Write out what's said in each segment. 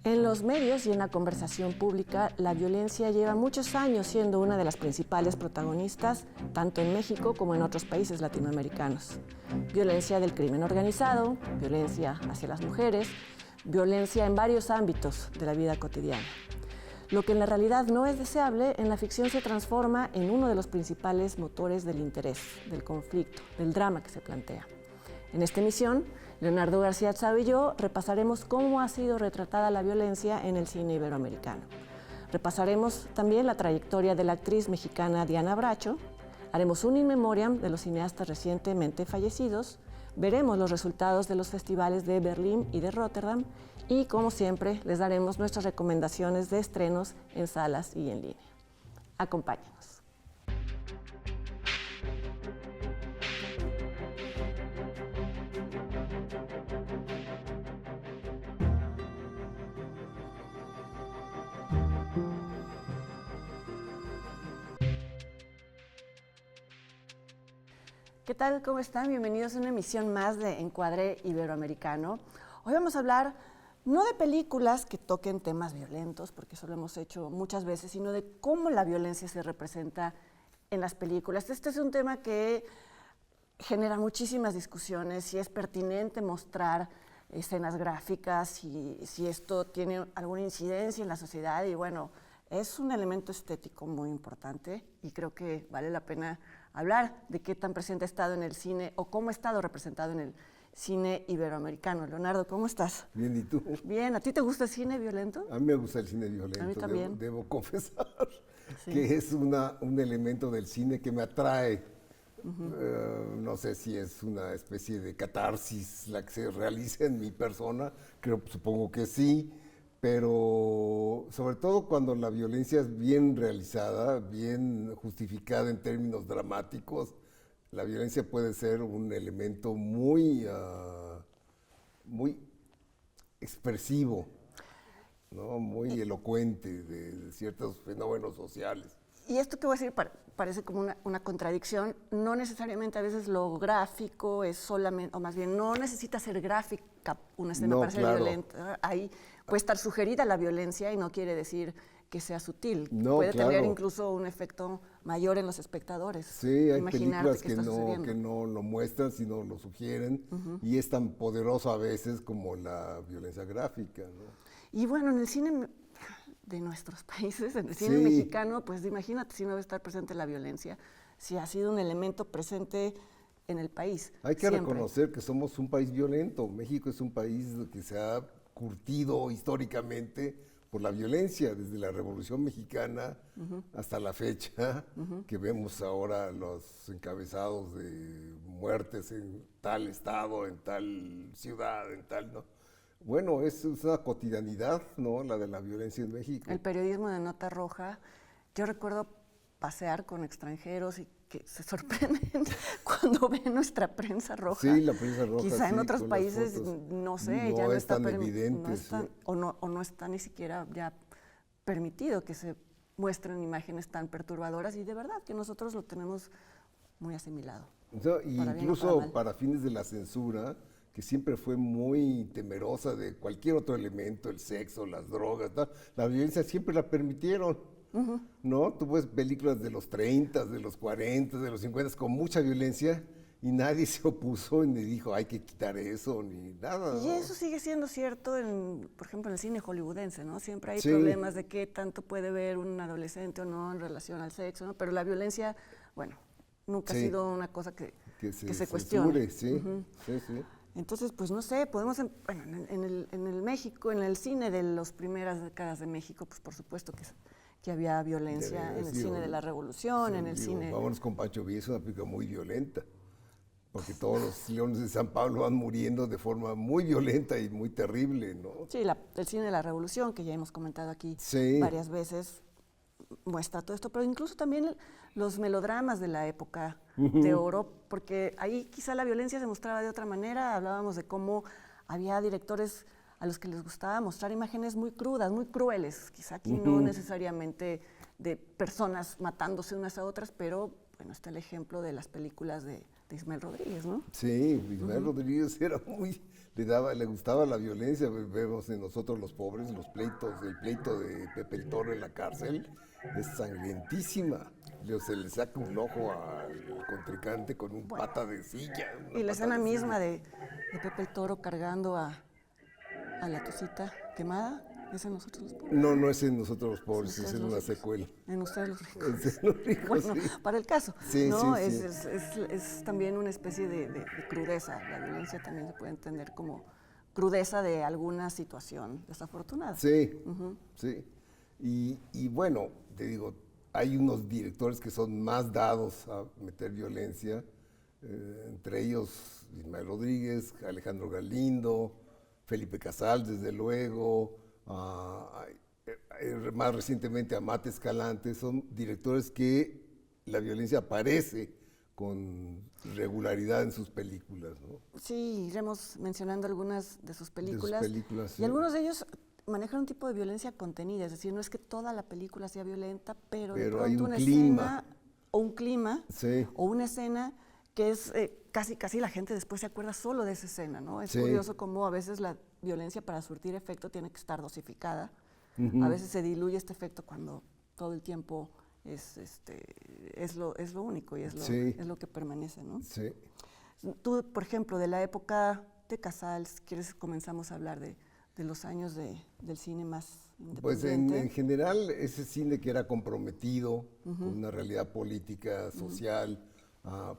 En los medios y en la conversación pública, la violencia lleva muchos años siendo una de las principales protagonistas, tanto en México como en otros países latinoamericanos. Violencia del crimen organizado, violencia hacia las mujeres, violencia en varios ámbitos de la vida cotidiana. Lo que en la realidad no es deseable, en la ficción se transforma en uno de los principales motores del interés, del conflicto, del drama que se plantea. En esta emisión, Leonardo García Chao y yo repasaremos cómo ha sido retratada la violencia en el cine iberoamericano. Repasaremos también la trayectoria de la actriz mexicana Diana Bracho, haremos un in memoriam de los cineastas recientemente fallecidos, veremos los resultados de los festivales de Berlín y de Rotterdam y, como siempre, les daremos nuestras recomendaciones de estrenos en salas y en línea. Acompáñenos. ¿Qué tal? ¿Cómo están? Bienvenidos a una emisión más de Encuadre Iberoamericano. Hoy vamos a hablar no de películas que toquen temas violentos, porque eso lo hemos hecho muchas veces, sino de cómo la violencia se representa en las películas. Este es un tema que genera muchísimas discusiones, si es pertinente mostrar escenas gráficas, si esto tiene alguna incidencia en la sociedad y bueno, es un elemento estético muy importante y creo que vale la pena hablar de qué tan presente ha estado en el cine o cómo ha estado representado en el cine iberoamericano. Leonardo, ¿cómo estás? Bien, ¿y tú? Bien, ¿a ti te gusta el cine violento? A mí me gusta el cine violento. A mí también. Debo confesar Sí. que es un elemento del cine que me atrae. No sé si es una especie de catarsis la que se realiza en mi persona, supongo que sí, pero sobre todo cuando la violencia es bien realizada, bien justificada en términos dramáticos, la violencia puede ser un elemento muy expresivo, ¿no? Muy elocuente de ciertos fenómenos sociales. Y esto que voy a decir parece como una contradicción. No necesariamente a veces lo gráfico es solamente, o más bien no necesita ser gráfica una escena para ser violenta. Ahí puede estar sugerida la violencia y no quiere decir que sea sutil. Puede tener incluso un efecto mayor en los espectadores. Sí, hay películas que no lo muestran, sino lo sugieren, y es tan poderoso a veces como la violencia gráfica, ¿no? Y bueno, en el cine de nuestros países, en el cine mexicano, pues imagínate si no va a estar presente la violencia, si ha sido un elemento presente en el país. Hay que reconocer que somos un país violento. México es un país que se ha curtido históricamente por la violencia, desde la Revolución Mexicana hasta la fecha, que vemos ahora los encabezados de muertes en tal estado, en tal ciudad, en tal, ¿no? Bueno, es una cotidianidad, ¿no? La de la violencia en México. El periodismo de nota roja, yo recuerdo pasear con extranjeros y que se sorprenden cuando ven nuestra prensa roja. Sí, la prensa roja. Quizá en otros países, no sé, ya no está tan evidente. No está, o no está ni siquiera ya permitido que se muestren imágenes tan perturbadoras y de verdad que nosotros lo tenemos muy asimilado. Incluso para fines de la censura, que siempre fue muy temerosa de cualquier otro elemento, el sexo, las drogas, ¿no? La violencia siempre la permitieron, ¿no? Tú ves películas de los 30, de los 40, de los 50 con mucha violencia y nadie se opuso ni dijo hay que quitar eso, ni nada, ¿no? Y eso sigue siendo cierto, por ejemplo, en el cine hollywoodense, ¿no? Siempre hay problemas de qué tanto puede ver un adolescente o no en relación al sexo, ¿no? Pero la violencia, bueno, nunca ha sido una cosa que se cuestione. Sí. Entonces, pues no sé, podemos, bueno, en el México, en el cine de las primeras décadas de México, pues por supuesto que había violencia en el cine de la Revolución, en el cine... Vámonos con Pancho Villa, es una película muy violenta, porque todos los leones de San Pablo van muriendo de forma muy violenta y muy terrible, ¿no? Sí, el cine de la Revolución, que ya hemos comentado aquí varias veces, muestra todo esto, pero incluso también los melodramas de la época de oro, porque ahí quizá la violencia se mostraba de otra manera. Hablábamos de cómo había directores a los que les gustaba mostrar imágenes muy crudas, muy crueles, quizá aquí no necesariamente de personas matándose unas a otras, pero bueno, está el ejemplo de las películas de Ismael Rodríguez, ¿no? Sí, Ismael Rodríguez era le gustaba la violencia. Vemos en Nosotros los Pobres, el pleito de Pepe el Toro en la cárcel, es sangrientísima. Se le saca un ojo al contrincante con un pata de silla. Y la escena misma de Pepe el Toro cargando a la Tucita quemada, ¿es en Nosotros los Pobres? No, no es en Nosotros los Pobres, es en una secuela. En Ustedes los Ricos. Es en Los Ricos, bueno, sí. para el caso, Sí, ¿no? sí, Es también una especie de crudeza. La violencia también se puede entender como crudeza de alguna situación desafortunada. Sí, sí. Y bueno, te digo, hay unos directores que son más dados a meter violencia, entre ellos Ismael Rodríguez, Alejandro Galindo, Felipe Casals, desde luego, más recientemente Amate Escalante. Son directores que la violencia aparece con regularidad en sus películas, ¿no? Sí, iremos mencionando algunas de sus películas. Sí. Y algunos de ellos manejan un tipo de violencia contenida, es decir, no es que toda la película sea violenta, pero de pronto hay un una clima. escena o un clima Sí. o una escena que es casi la gente después se acuerda solo de esa escena, ¿no? Es Sí. curioso cómo a veces la violencia para surtir efecto tiene que estar dosificada. A veces se diluye este efecto cuando todo el tiempo es lo único y es lo que permanece, ¿no? Sí. Tú, por ejemplo, de la época de Casals, ¿quieres comenzamos a hablar de los años del cine más independiente? Pues en general ese cine que era comprometido con una realidad política, social,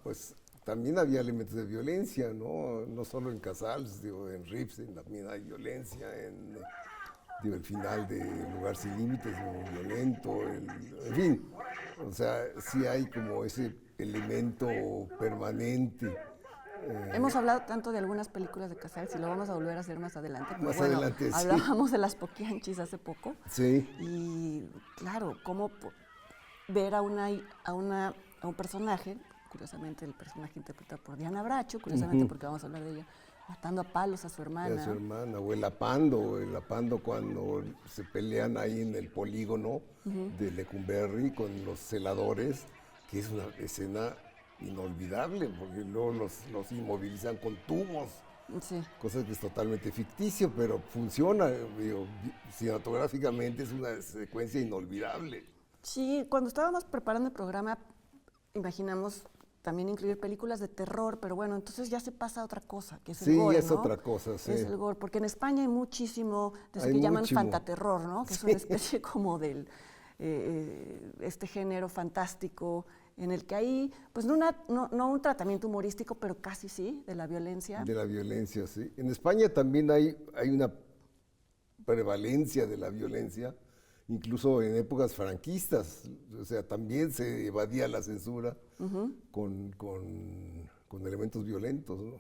pues también había elementos de violencia, ¿no? No solo en Casals, digo, en Ripsen también hay violencia, el final de Lugar sin Límites, muy violento, en fin, o sea, sí hay como ese elemento permanente. Hemos hablado tanto de algunas películas de Casals y lo vamos a volver a hacer más adelante. Pero Más bueno, adelante, sí. hablábamos de Las Poquianchis hace poco. Sí. Y claro, cómo ver a un personaje, curiosamente el personaje interpretado por Diana Bracho, curiosamente porque vamos a hablar de ella, matando a palos a su hermana. A su hermana, o el Apando cuando se pelean ahí en el polígono de Lecumberri con los celadores, que es una escena inolvidable, porque luego los inmovilizan con tubos, Sí. cosa que es totalmente ficticio, pero funciona, digo, cinematográficamente es una secuencia inolvidable. Sí, cuando estábamos preparando el programa, imaginamos también incluir películas de terror, pero bueno, entonces ya se pasa a otra cosa, que es el gore, es ¿no? otra cosa, sí. Es el gore, porque en España hay muchísimo de eso Hay que llaman muchísimo. fantaterror, ¿no? Que es una especie como del este género fantástico en el que hay, pues no un tratamiento humorístico, pero casi sí, de la violencia. De la violencia, sí. En España también hay una prevalencia de la violencia, incluso en épocas franquistas, o sea, también se evadía la censura con elementos violentos, ¿no?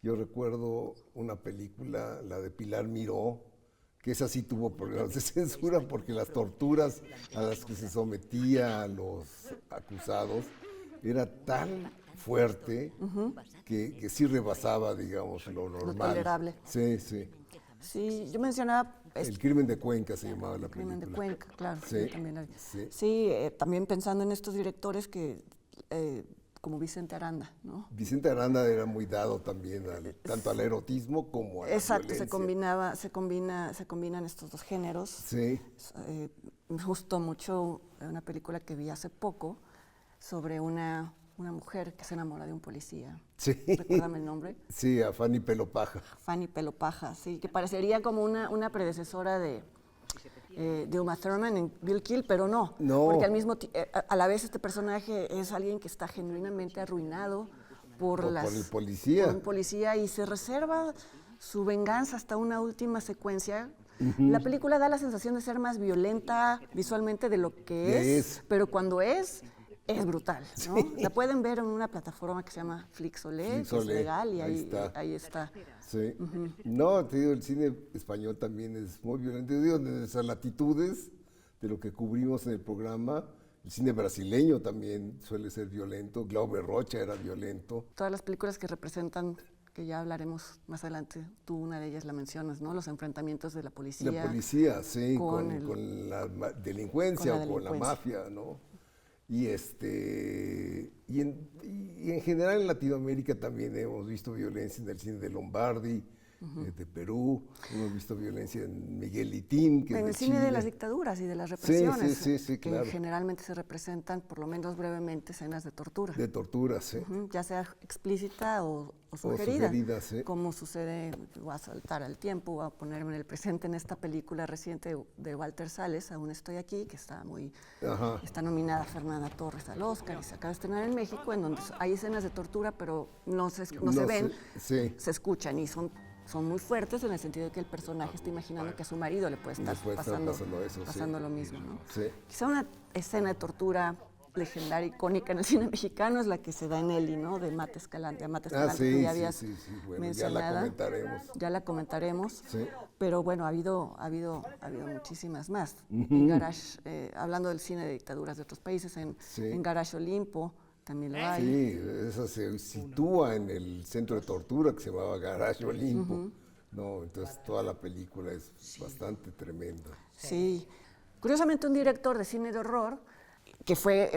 Yo recuerdo una película, la de Pilar Miró, que esa sí tuvo problemas de censura porque las torturas a las que se sometía a los acusados era tan fuerte que sí rebasaba, digamos, lo normal. Lo tolerable. Sí, sí. Sí, yo mencionaba... El crimen de Cuenca se llamaba la película. Crimen de Cuenca, claro. Sí, También, sí. también pensando en estos directores que, como Vicente Aranda, ¿no? Vicente Aranda era muy dado también tanto al erotismo como a la Exacto, violencia. se combinan estos dos géneros. Sí. Me gustó mucho una película que vi hace poco sobre una mujer que se enamora de un policía. Sí. Recuérdame el nombre. Sí, a Fanny Pelopaja. Fanny Pelopaja, sí, que parecería como una predecesora de Uma Thurman en Bill Kill, pero no. No. Porque a la vez este personaje es alguien que está genuinamente arruinado por el policía. Por un policía y se reserva su venganza hasta una última secuencia. La película da la sensación de ser más violenta visualmente de lo que es. Pero cuando es brutal, ¿no? Sí. La pueden ver en una plataforma que se llama Flixolé, que es legal y ahí está. Sí. No, te digo, el cine español también es muy violento. Yo digo, de nuestras latitudes, de lo que cubrimos en el programa, el cine brasileño también suele ser violento. Glauber Rocha era violento. Todas las películas que representan, que ya hablaremos más adelante, tú una de ellas la mencionas, ¿no? Los enfrentamientos de la policía. La policía, sí, con con la delincuencia, con la mafia, ¿no? Y en general en Latinoamérica también hemos visto violencia en el cine de Lombardi, de Perú, hemos visto violencia en Miguel Litín, que en es de el cine de Chile. las dictaduras y de las represiones, sí, que claro. generalmente se representan, por lo menos brevemente, escenas de tortura. De tortura, sí. Ya sea explícita o sugerida, Sí. como sucede, voy a saltar al tiempo, voy a ponerme en el presente en esta película reciente de Walter Sales, Aún estoy aquí, que está nominada Fernanda Torres al Oscar y se acaba de estrenar en México, en donde hay escenas de tortura, pero no se ven, se escuchan y son muy fuertes en el sentido de que el personaje está imaginando que a su marido le puede estar pasando lo mismo, ¿no? Sí. Quizá una escena de tortura legendaria, icónica en el cine mexicano es la que se da en Eli, ¿no? De Mate Escalante, que ya habías bueno, mencionado. Ya la comentaremos. Sí. Pero bueno, ha habido muchísimas más. Uh-huh. En Garage, hablando del cine de dictaduras de otros países, en Garage Olimpo también lo hay. Sí, esa se sitúa en el centro de tortura que se llamaba Garage Olimpo. Uh-huh. No, entonces toda la película es bastante tremenda. Sí. Curiosamente, un director de cine de horror, que fue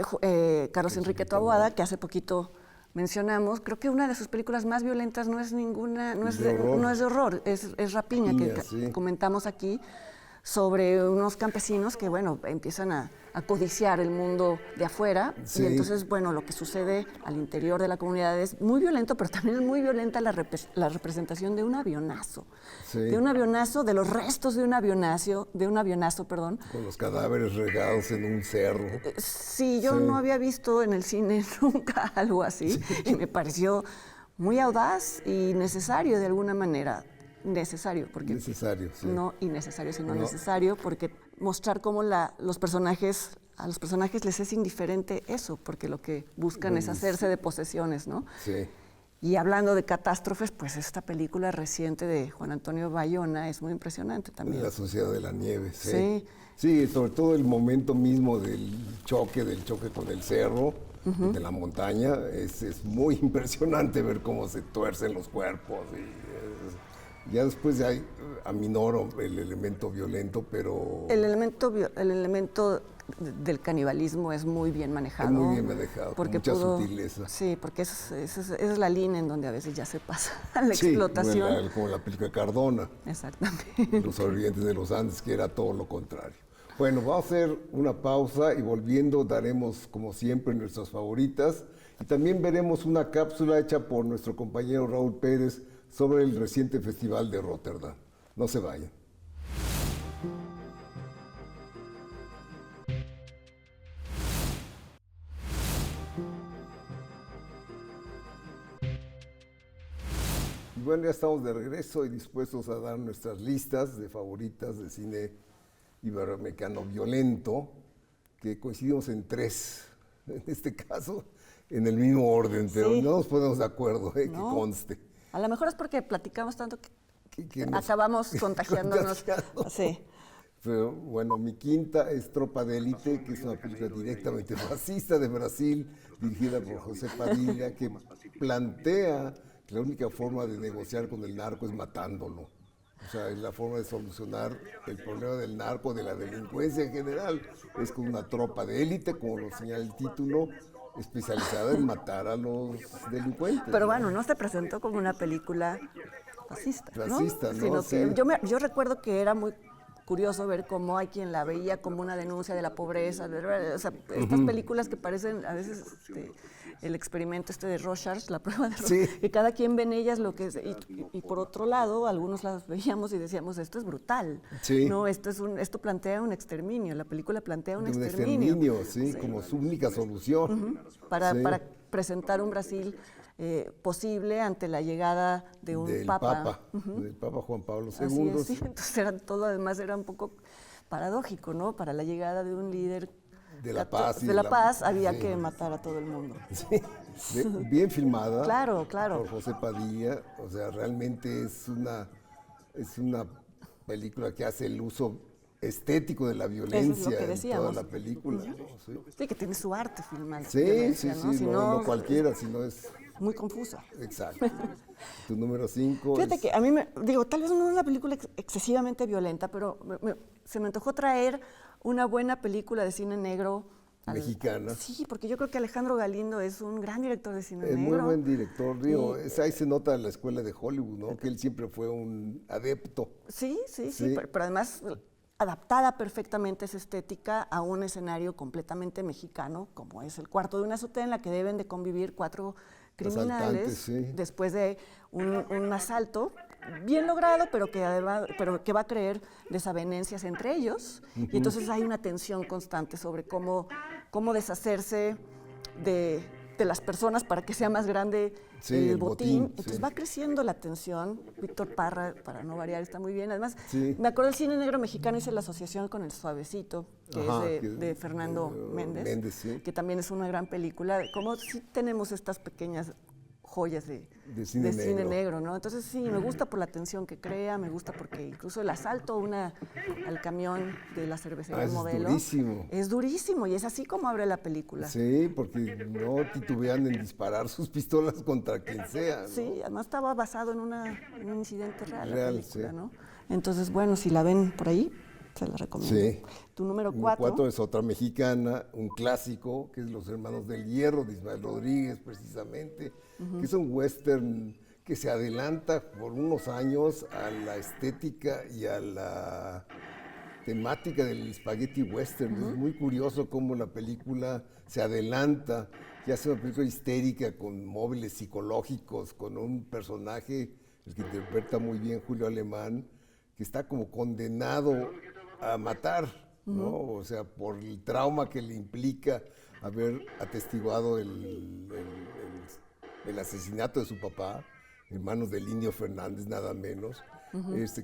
Carlos Enrique Taboada, que hace poquito mencionamos, creo que una de sus películas más violentas no es de horror, es Rapiña, que comentamos aquí, sobre unos campesinos que, bueno, empiezan a codiciar el mundo de afuera. Sí. Y entonces, bueno, lo que sucede al interior de la comunidad es muy violento, pero también es muy violenta la representación de un avionazo. Sí. De los restos de un avionazo, Con los cadáveres regados en un cerro. Sí, yo no había visto en el cine nunca algo así. Sí. Y me pareció muy audaz y necesario de alguna manera. Necesario, no innecesario, sino necesario, porque mostrar cómo a los personajes les es indiferente eso, porque lo que buscan es hacerse de posesiones, ¿no? Sí. Y hablando de catástrofes, pues esta película reciente de Juan Antonio Bayona es muy impresionante también. La Sociedad de la Nieve, sí. Sí, sobre todo el momento mismo del choque con el cerro, uh-huh, de la montaña, es muy impresionante ver cómo se tuercen los cuerpos. Ya después aminoro el elemento violento, pero... El elemento del canibalismo es muy bien manejado. Es muy bien manejado, porque con mucha sutileza. Sí, porque esa es la línea en donde a veces ya se pasa la explotación. Como la película Cardona. Exactamente. Los sobrevivientes de los Andes, que era todo lo contrario. Bueno, vamos a hacer una pausa y volviendo daremos, como siempre, nuestras favoritas. Y también veremos una cápsula hecha por nuestro compañero Raúl Pérez sobre el reciente Festival de Rotterdam. No se vayan. Y bueno, ya estamos de regreso y dispuestos a dar nuestras listas de favoritas de cine iberoamericano violento, que coincidimos en 3, en este caso, en el mismo orden, pero no nos ponemos de acuerdo, que conste. A lo mejor es porque platicamos tanto que acabamos contagiándonos. Sí. Pero bueno, mi quinta es Tropa de Élite, que es una película directamente fascista de Brasil, dirigida por José Padilla, que plantea que la única forma de negociar con el narco es matándolo. O sea, es la forma de solucionar el problema del narco, de la delincuencia en general, es con una tropa de élite, como lo señala el título, especializada en matar a los delincuentes. Pero bueno, no se presentó como una película fascista, ¿no? Sino que yo recuerdo que era muy curioso ver cómo hay quien la veía como una denuncia de la pobreza, o sea, estas películas que parecen a veces el experimento de Rorschach, la prueba de Rorschach, que cada quien ve en ellas lo que es, y por otro lado, algunos las veíamos y decíamos, esto es brutal, ¿no? Esto plantea un exterminio, la película plantea un exterminio. Como su única solución. Para presentar un Brasil posible ante la llegada de un papa. Del Papa Juan Pablo II. Así es, sí. Entonces además era un poco paradójico, ¿no? Para la llegada de un líder de la paz, había que matar a todo el mundo. Sí, bien filmada. Claro. Por José Padilla. O sea, realmente es una película que hace el uso estético de la violencia en toda la película. Uh-huh. Sí, que tiene su arte filmar. Sí, no cualquiera, sino es... Muy confusa. Exacto. Tu número 5 Fíjate que a mí tal vez no es una película excesivamente violenta, pero se me antojó traer una buena película de cine negro mexicana. Sí, porque yo creo que Alejandro Galindo es un gran director de cine Es negro. muy buen director, digo, ahí se nota la escuela de Hollywood, ¿no? Que él siempre fue un adepto. Sí, Sí. pero además adaptada perfectamente esa estética a un escenario completamente mexicano, como es el cuarto de una azotea en la que deben de convivir 4 criminales Sí. después de un asalto bien logrado, pero que además, va a crear desavenencias entre ellos. Y entonces hay una tensión constante sobre cómo deshacerse de las personas para que sea más grande el botín. Entonces va creciendo la tensión. Víctor Parra, para no variar, está muy bien. Además, me acuerdo del cine negro mexicano, hice la asociación con El Suavecito, que es de Fernando Méndez, que también es una gran película. Como si tenemos estas pequeñas joyas de cine negro, ¿no? Entonces sí, me gusta por la tensión que crea, me gusta porque incluso el asalto al camión de la cervecería Modelo es durísimo y es así como abre la película. Sí, porque no titubean en disparar sus pistolas contra quien sea, ¿no? Sí, además estaba basado en un incidente real la película, sí. ¿no? Entonces, bueno, si la ven por ahí, se la recomiendo. Sí. Tu número 4. Número 4 es otra mexicana, un clásico, que es Los Hermanos del Hierro, de Ismael Rodríguez, precisamente, que es un western que se adelanta por unos años a la estética y a la temática del spaghetti western. Es muy curioso cómo la película se adelanta y hace una película histérica con móviles psicológicos, con un personaje, el que interpreta muy bien Julio Alemán, que está como condenado a matar, ¿no? O sea, por el trauma que le implica haber atestiguado el asesinato de su papá en manos del Indio Fernández, nada menos,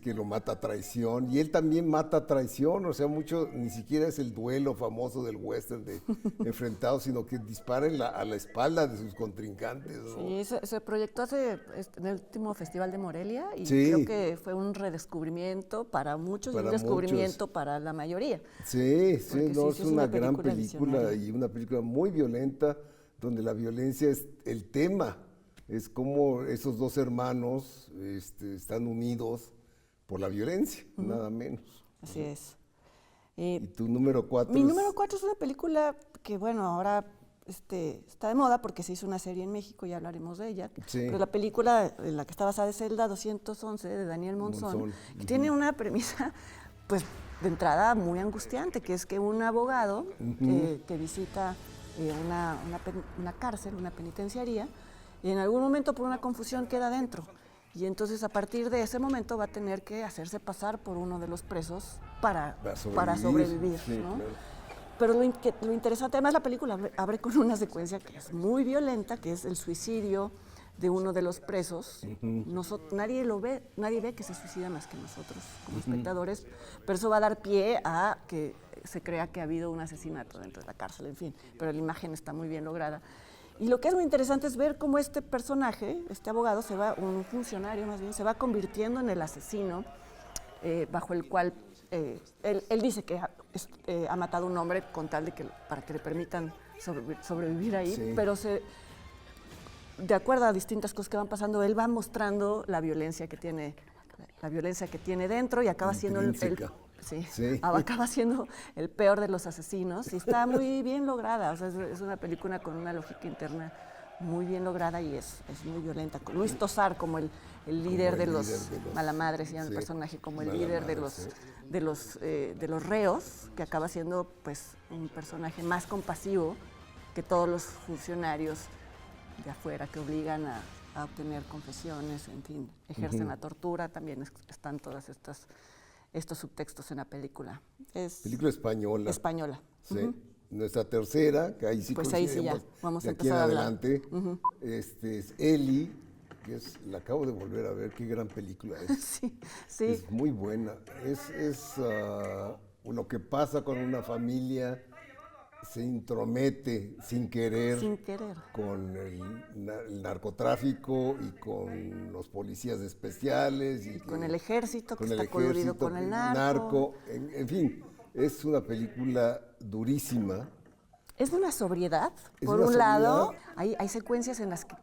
que lo mata a traición, y él también mata a traición, o sea, mucho, ni siquiera es el duelo famoso del western de enfrentados, sino que dispara a la espalda de sus contrincantes, ¿no? Sí, se proyectó en el último Festival de Morelia y creo que fue un redescubrimiento para muchos y un descubrimiento para la mayoría. Sí, no, es una gran película visionaria. y una película muy violenta, donde la violencia es el tema. Es como esos dos hermanos están unidos por la violencia, nada menos. Así es. ¿Y tu número 4? Mi número 4 es una película que, bueno, ahora está de moda porque se hizo una serie en México, ya hablaremos de ella. Sí. Pero la película en la que está basada es Celda 211 de Daniel Monzón, que tiene una premisa, pues, de entrada muy angustiante, que es que un abogado que visita una cárcel, una penitenciaría, y en algún momento por una confusión queda dentro. Y entonces a partir de ese momento va a tener que hacerse pasar por uno de los presos para sobrevivir, sí, ¿no? Claro. Pero lo interesante, además la película abre con una secuencia que es muy violenta, que es el suicidio de uno de los presos. Nadie ve que se suicida más que nosotros como espectadores, pero eso va a dar pie a que se crea que ha habido un asesinato dentro de la cárcel, en fin, pero la imagen está muy bien lograda. Y lo que es muy interesante es ver cómo este personaje, este abogado, un funcionario más bien, se va convirtiendo en el asesino bajo el cual él dice que ha matado a un hombre con tal de para que le permitan sobrevivir ahí, pero de acuerdo a distintas cosas que van pasando, él va mostrando la violencia que tiene dentro y acaba siendo acaba siendo el peor de los asesinos y está muy bien lograda, o sea, es una película con una lógica interna muy bien lograda y es muy violenta. Luis Tosar como el líder de los Malamadres, y el personaje como el líder de los reos, que acaba siendo pues un personaje más compasivo que todos los funcionarios de afuera que obligan a obtener confesiones, en fin, ejercen la tortura, también están todas estos subtextos en la película. Es película española. Española. Sí. Nuestra tercera, que ahí sí pues ahí sí ya vamos a de aquí en empezar a adelante, es Eli, que la acabo de volver a ver, qué gran película es. sí. Es muy buena. Es lo que pasa con una familia, se intromete sin querer con el narcotráfico y con los policías especiales. Y con el ejército, que está coludido con el narco. En fin, es una película durísima. Es de una sobriedad. Por un lado, hay secuencias en las que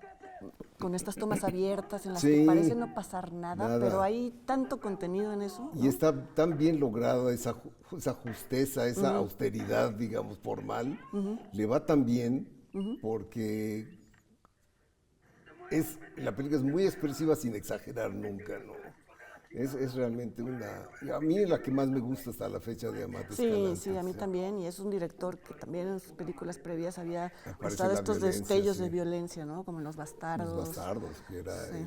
con estas tomas abiertas en las Sí, que parece no pasar nada, nada. pero hay tanto contenido en eso. Y ¿no? está tan bien lograda esa justeza, esa austeridad, digamos, formal, le va tan bien porque la película es muy expresiva sin exagerar nunca, ¿no? Es realmente a mí es la que más me gusta hasta la fecha de Amate Sí, Escalante. sí, a mí también, y es un director que también en sus películas previas había Aparece mostrado la estos violencia, destellos sí. de violencia, ¿no? Como en Los Bastardos. Los Bastardos, que era Sí.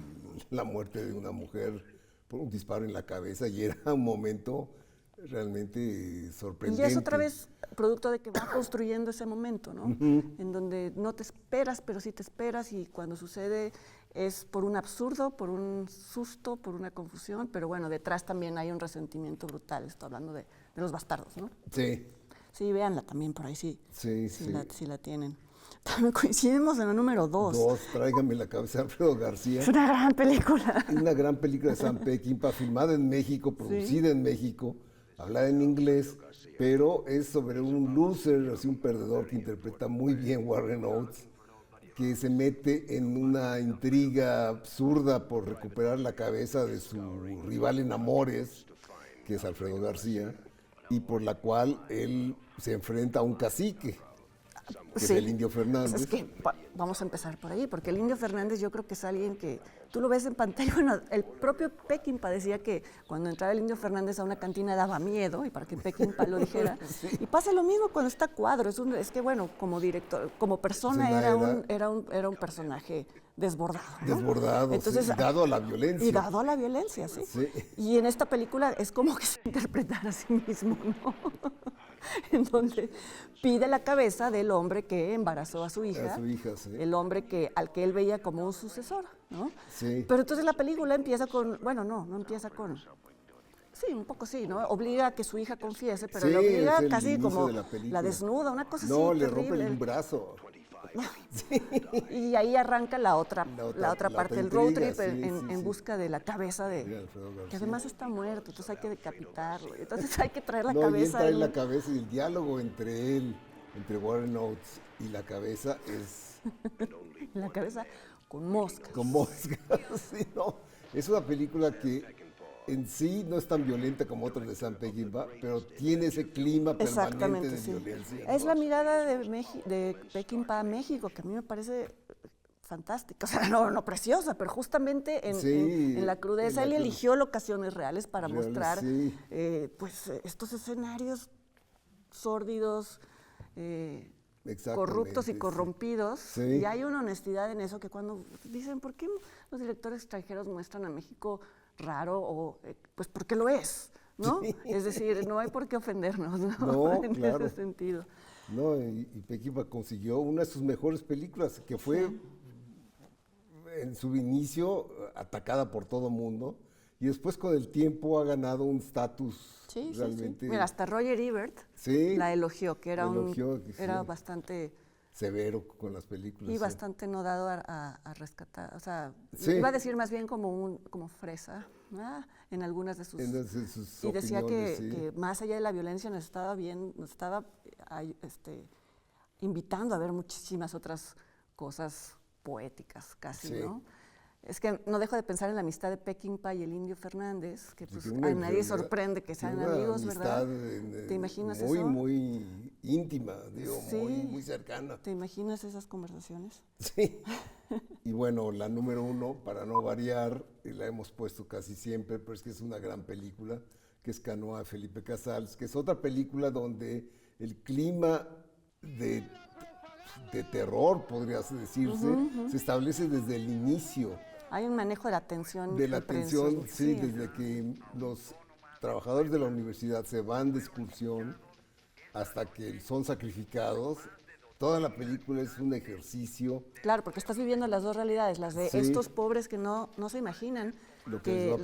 la muerte de una mujer por un disparo en la cabeza y era un momento realmente Y sorprendente. ya es otra vez producto de que va construyendo ese momento, ¿no? En donde no te esperas, pero sí te esperas, y cuando sucede es por un absurdo, por un susto, por una confusión, pero bueno, detrás también hay un resentimiento brutal. Estoy hablando de Los Bastardos, ¿no? Sí, Sí, véanla también por ahí, sí. sí, Sí, sí. sí la tienen. También coincidimos en el número 2. Tráigame la cabeza de Alfredo García. Es una gran película. Una gran película de Sam Peckinpah, filmada en México, producida en México, hablada en inglés, pero es sobre un loser, así un perdedor que interpreta muy bien Warren Oates, que se mete en una intriga absurda por recuperar la cabeza de su rival en amores, que es Alfredo García, y por la cual él se enfrenta a un cacique, que es el Indio Fernández. Es que vamos a empezar por ahí, porque el Indio Fernández yo creo que es alguien que tú lo ves en pantalla. Bueno, el propio Peckinpah decía que cuando entraba el Indio Fernández a una cantina daba miedo, y para que Peckinpah lo dijera. Sí. Y pasa lo mismo cuando está Cuadro. Es que bueno, como director, como persona era un personaje desbordado, ¿no? Desbordado, entonces, sí, dado a la violencia. Y dado a la violencia, sí. Y en esta película es como que se interpretara a sí mismo, ¿no? En donde pide la cabeza del hombre que embarazó a su hija, sí. El hombre al que él veía como un sucesor, ¿no? Sí. Pero entonces la película empieza con, bueno, no empieza con, sí, un poco sí, ¿no? Obliga a que su hija confiese, pero sí, le obliga casi como la desnuda, una cosa así. No, le terrible. rompe un brazo. Sí. Y ahí arranca la otra parte del road trip en busca de la cabeza de que además está muerto, entonces hay que decapitarlo, entonces hay que traer la cabeza. Y él trae la cabeza, y el diálogo entre Warren Oates y la cabeza es... La cabeza con moscas. Con moscas, sí, no. Es una película que en sí no es tan violenta como otras de Sam Peckinpah, pero tiene ese clima permanente de violencia, ¿no? Es la mirada de Peckinpah a México, que a mí me parece fantástica, o sea, no preciosa, pero justamente en la crudeza. Él eligió locaciones reales para mostrar pues estos escenarios sórdidos, corruptos y corrompidos, y hay una honestidad en eso que cuando dicen, ¿por qué los directores extranjeros muestran a México raro? Pues porque lo es, ¿no? Sí. Es decir, no hay por qué ofendernos, ¿no? En ese sentido. No, y Peckinpah consiguió una de sus mejores películas, que fue en su inicio atacada por todo mundo, y después con el tiempo ha ganado un estatus realmente... Mira, hasta Roger Ebert la elogió, que era bastante... severo con las películas. Y bastante no dado a rescatar, o sea, iba a decir más bien como fresa, en algunas de sus y decía que más allá de la violencia nos estaba invitando a ver muchísimas otras cosas poéticas casi, ¿no? Es que no dejo de pensar en la amistad de Peckinpah y el Indio Fernández, que pues a nadie sorprende que sean amigos, ¿verdad? ¿Te imaginas eso? Muy íntima, digo, muy cercana. ¿Te imaginas esas conversaciones? Sí. Y bueno, la número 1, para no variar, y la hemos puesto casi siempre, pero es que es una gran película, que es Canoa de Felipe Casals, que es otra película donde el clima de terror, podría decirse, se establece desde el inicio. Hay un manejo de la tensión. De la tensión, sí, desde que los trabajadores de la universidad se van de excursión hasta que son sacrificados. Toda la película es un ejercicio. Claro, porque estás viviendo las dos realidades, las de estos pobres que no se imaginan lo que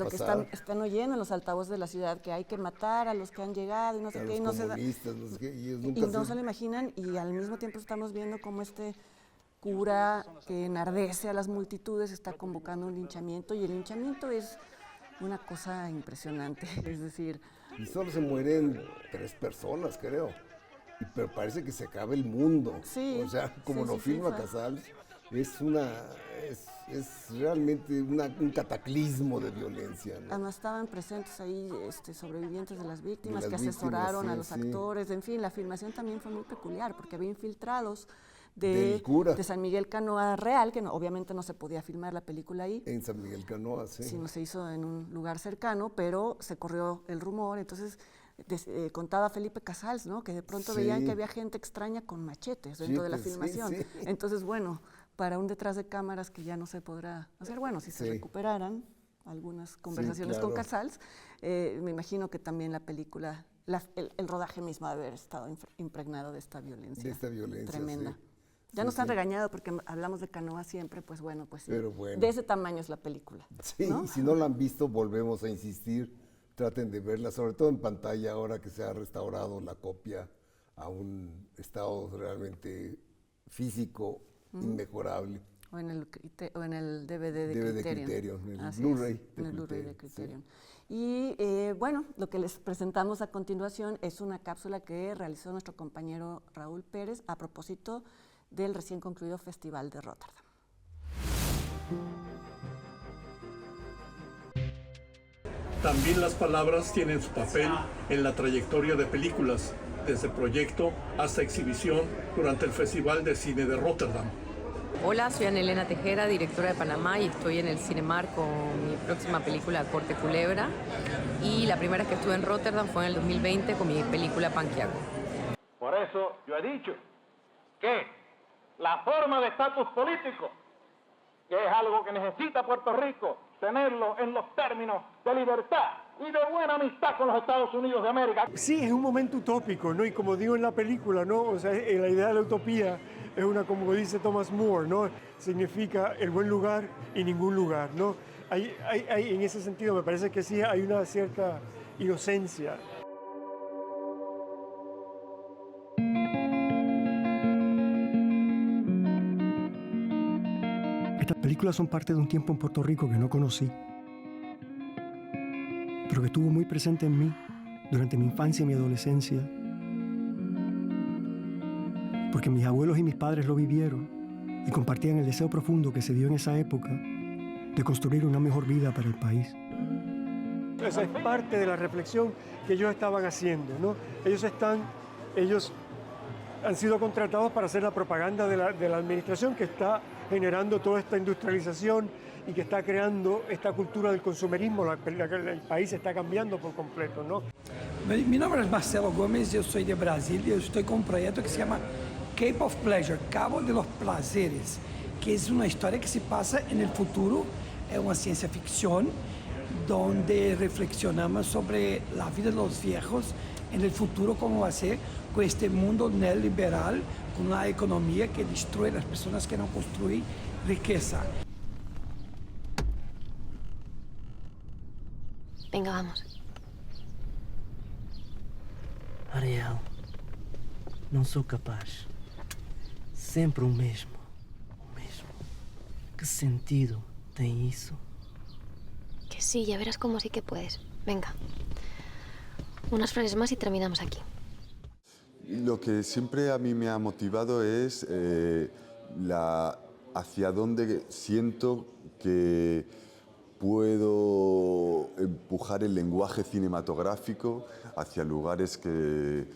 están oyendo en los altavoces de la ciudad, que hay que matar a los que han llegado y no sé qué, y no se lo imaginan, y al mismo tiempo estamos viendo cómo este cura que enardece a las multitudes está convocando un linchamiento, y el linchamiento es una cosa impresionante, es decir... Y solo se mueren 3 personas, creo, pero parece que se acaba el mundo. Sí, o sea, como lo filma Casals, es es realmente un cataclismo de violencia, ¿no? Además estaban presentes ahí sobrevivientes de las víctimas De las que asesoraron víctimas, a los sí. actores. En fin, la filmación también fue muy peculiar porque había infiltrados Del cura. de San Miguel Canoa Real, que obviamente no se podía filmar la película ahí. En San Miguel Canoa, sí. Sino se hizo en un lugar cercano, pero se corrió el rumor. Entonces contaba Felipe Casals, ¿no? Que de pronto Sí. veían que había gente extraña con machetes dentro de la Sí, filmación. sí. Entonces, bueno, para un detrás de cámaras que ya no se podrá hacer, bueno, si se Sí. recuperaran algunas conversaciones claro. con Casals, me imagino que también la película, el rodaje mismo debe haber estado impregnado de esta violencia. De esta violencia, tremenda. sí. Ya Sí, nos han sí. regañado porque hablamos de Canoa siempre, pues bueno, pues sí. Pero bueno. De ese tamaño es la película. Sí, ¿no? y si no la han visto, volvemos a insistir, traten de verla, sobre todo en pantalla, ahora que se ha restaurado la copia a un estado realmente físico inmejorable. O en el DVD de DVD Criterion. Criterion, en el Así Blu-ray es, de en el Blu-ray de Criterion, Criterion. Y bueno, lo que les presentamos a continuación es una cápsula que realizó nuestro compañero Raúl Pérez a propósito del recién concluido Festival de Rotterdam. También las palabras tienen su papel en la trayectoria de películas, desde proyecto hasta exhibición durante el Festival de Cine de Rotterdam. Hola, soy Ana Elena Tejera, directora de Panamá, y estoy en el Cinemark con mi próxima película Corte Culebra. Y la primera vez que estuve en Rotterdam fue en el 2020 con mi película Panquiaco. Por eso yo he dicho que la forma de estatus político, que es algo que necesita Puerto Rico, tenerlo en los términos de libertad y de buena amistad con los Estados Unidos de América. Sí, es un momento utópico, ¿no? Y como digo en la película, ¿no? O sea, la idea de la utopía es una, como dice Thomas More, ¿no? Significa el buen lugar y ningún lugar, ¿no? En ese sentido me parece que sí hay una cierta inocencia. Estas películas son parte de un tiempo en Puerto Rico que no conocí, pero que estuvo muy presente en mí durante mi infancia y mi adolescencia, porque mis abuelos y mis padres lo vivieron y compartían el deseo profundo que se dio en esa época de construir una mejor vida para el país. Esa es parte de la reflexión que ellos estaban haciendo, ¿no? Ellos han sido contratados para hacer la propaganda de la administración que está generando toda esta industrialización y que está creando esta cultura del consumerismo. El país está cambiando por completo, ¿no? Mi nombre es Marcelo Gómez, yo soy de Brasil y estoy con un proyecto que se llama Cape of Pleasure, Cabo de los Placeres, que es una historia que se pasa en el futuro, es una ciencia ficción donde reflexionamos sobre la vida de los viejos en el futuro, cómo va a ser con este mundo neoliberal, con una economía que destruye a las personas que no construyen riqueza. Venga, vamos. Ariel, não sou capaz. Sempre o mesmo. O mesmo. Que sentido tem isso? Que sí, ya verás cómo sí que puedes. Venga. Unas flores más y terminamos aquí. Lo que siempre a mí me ha motivado es hacia dónde siento que puedo empujar el lenguaje cinematográfico hacia lugares que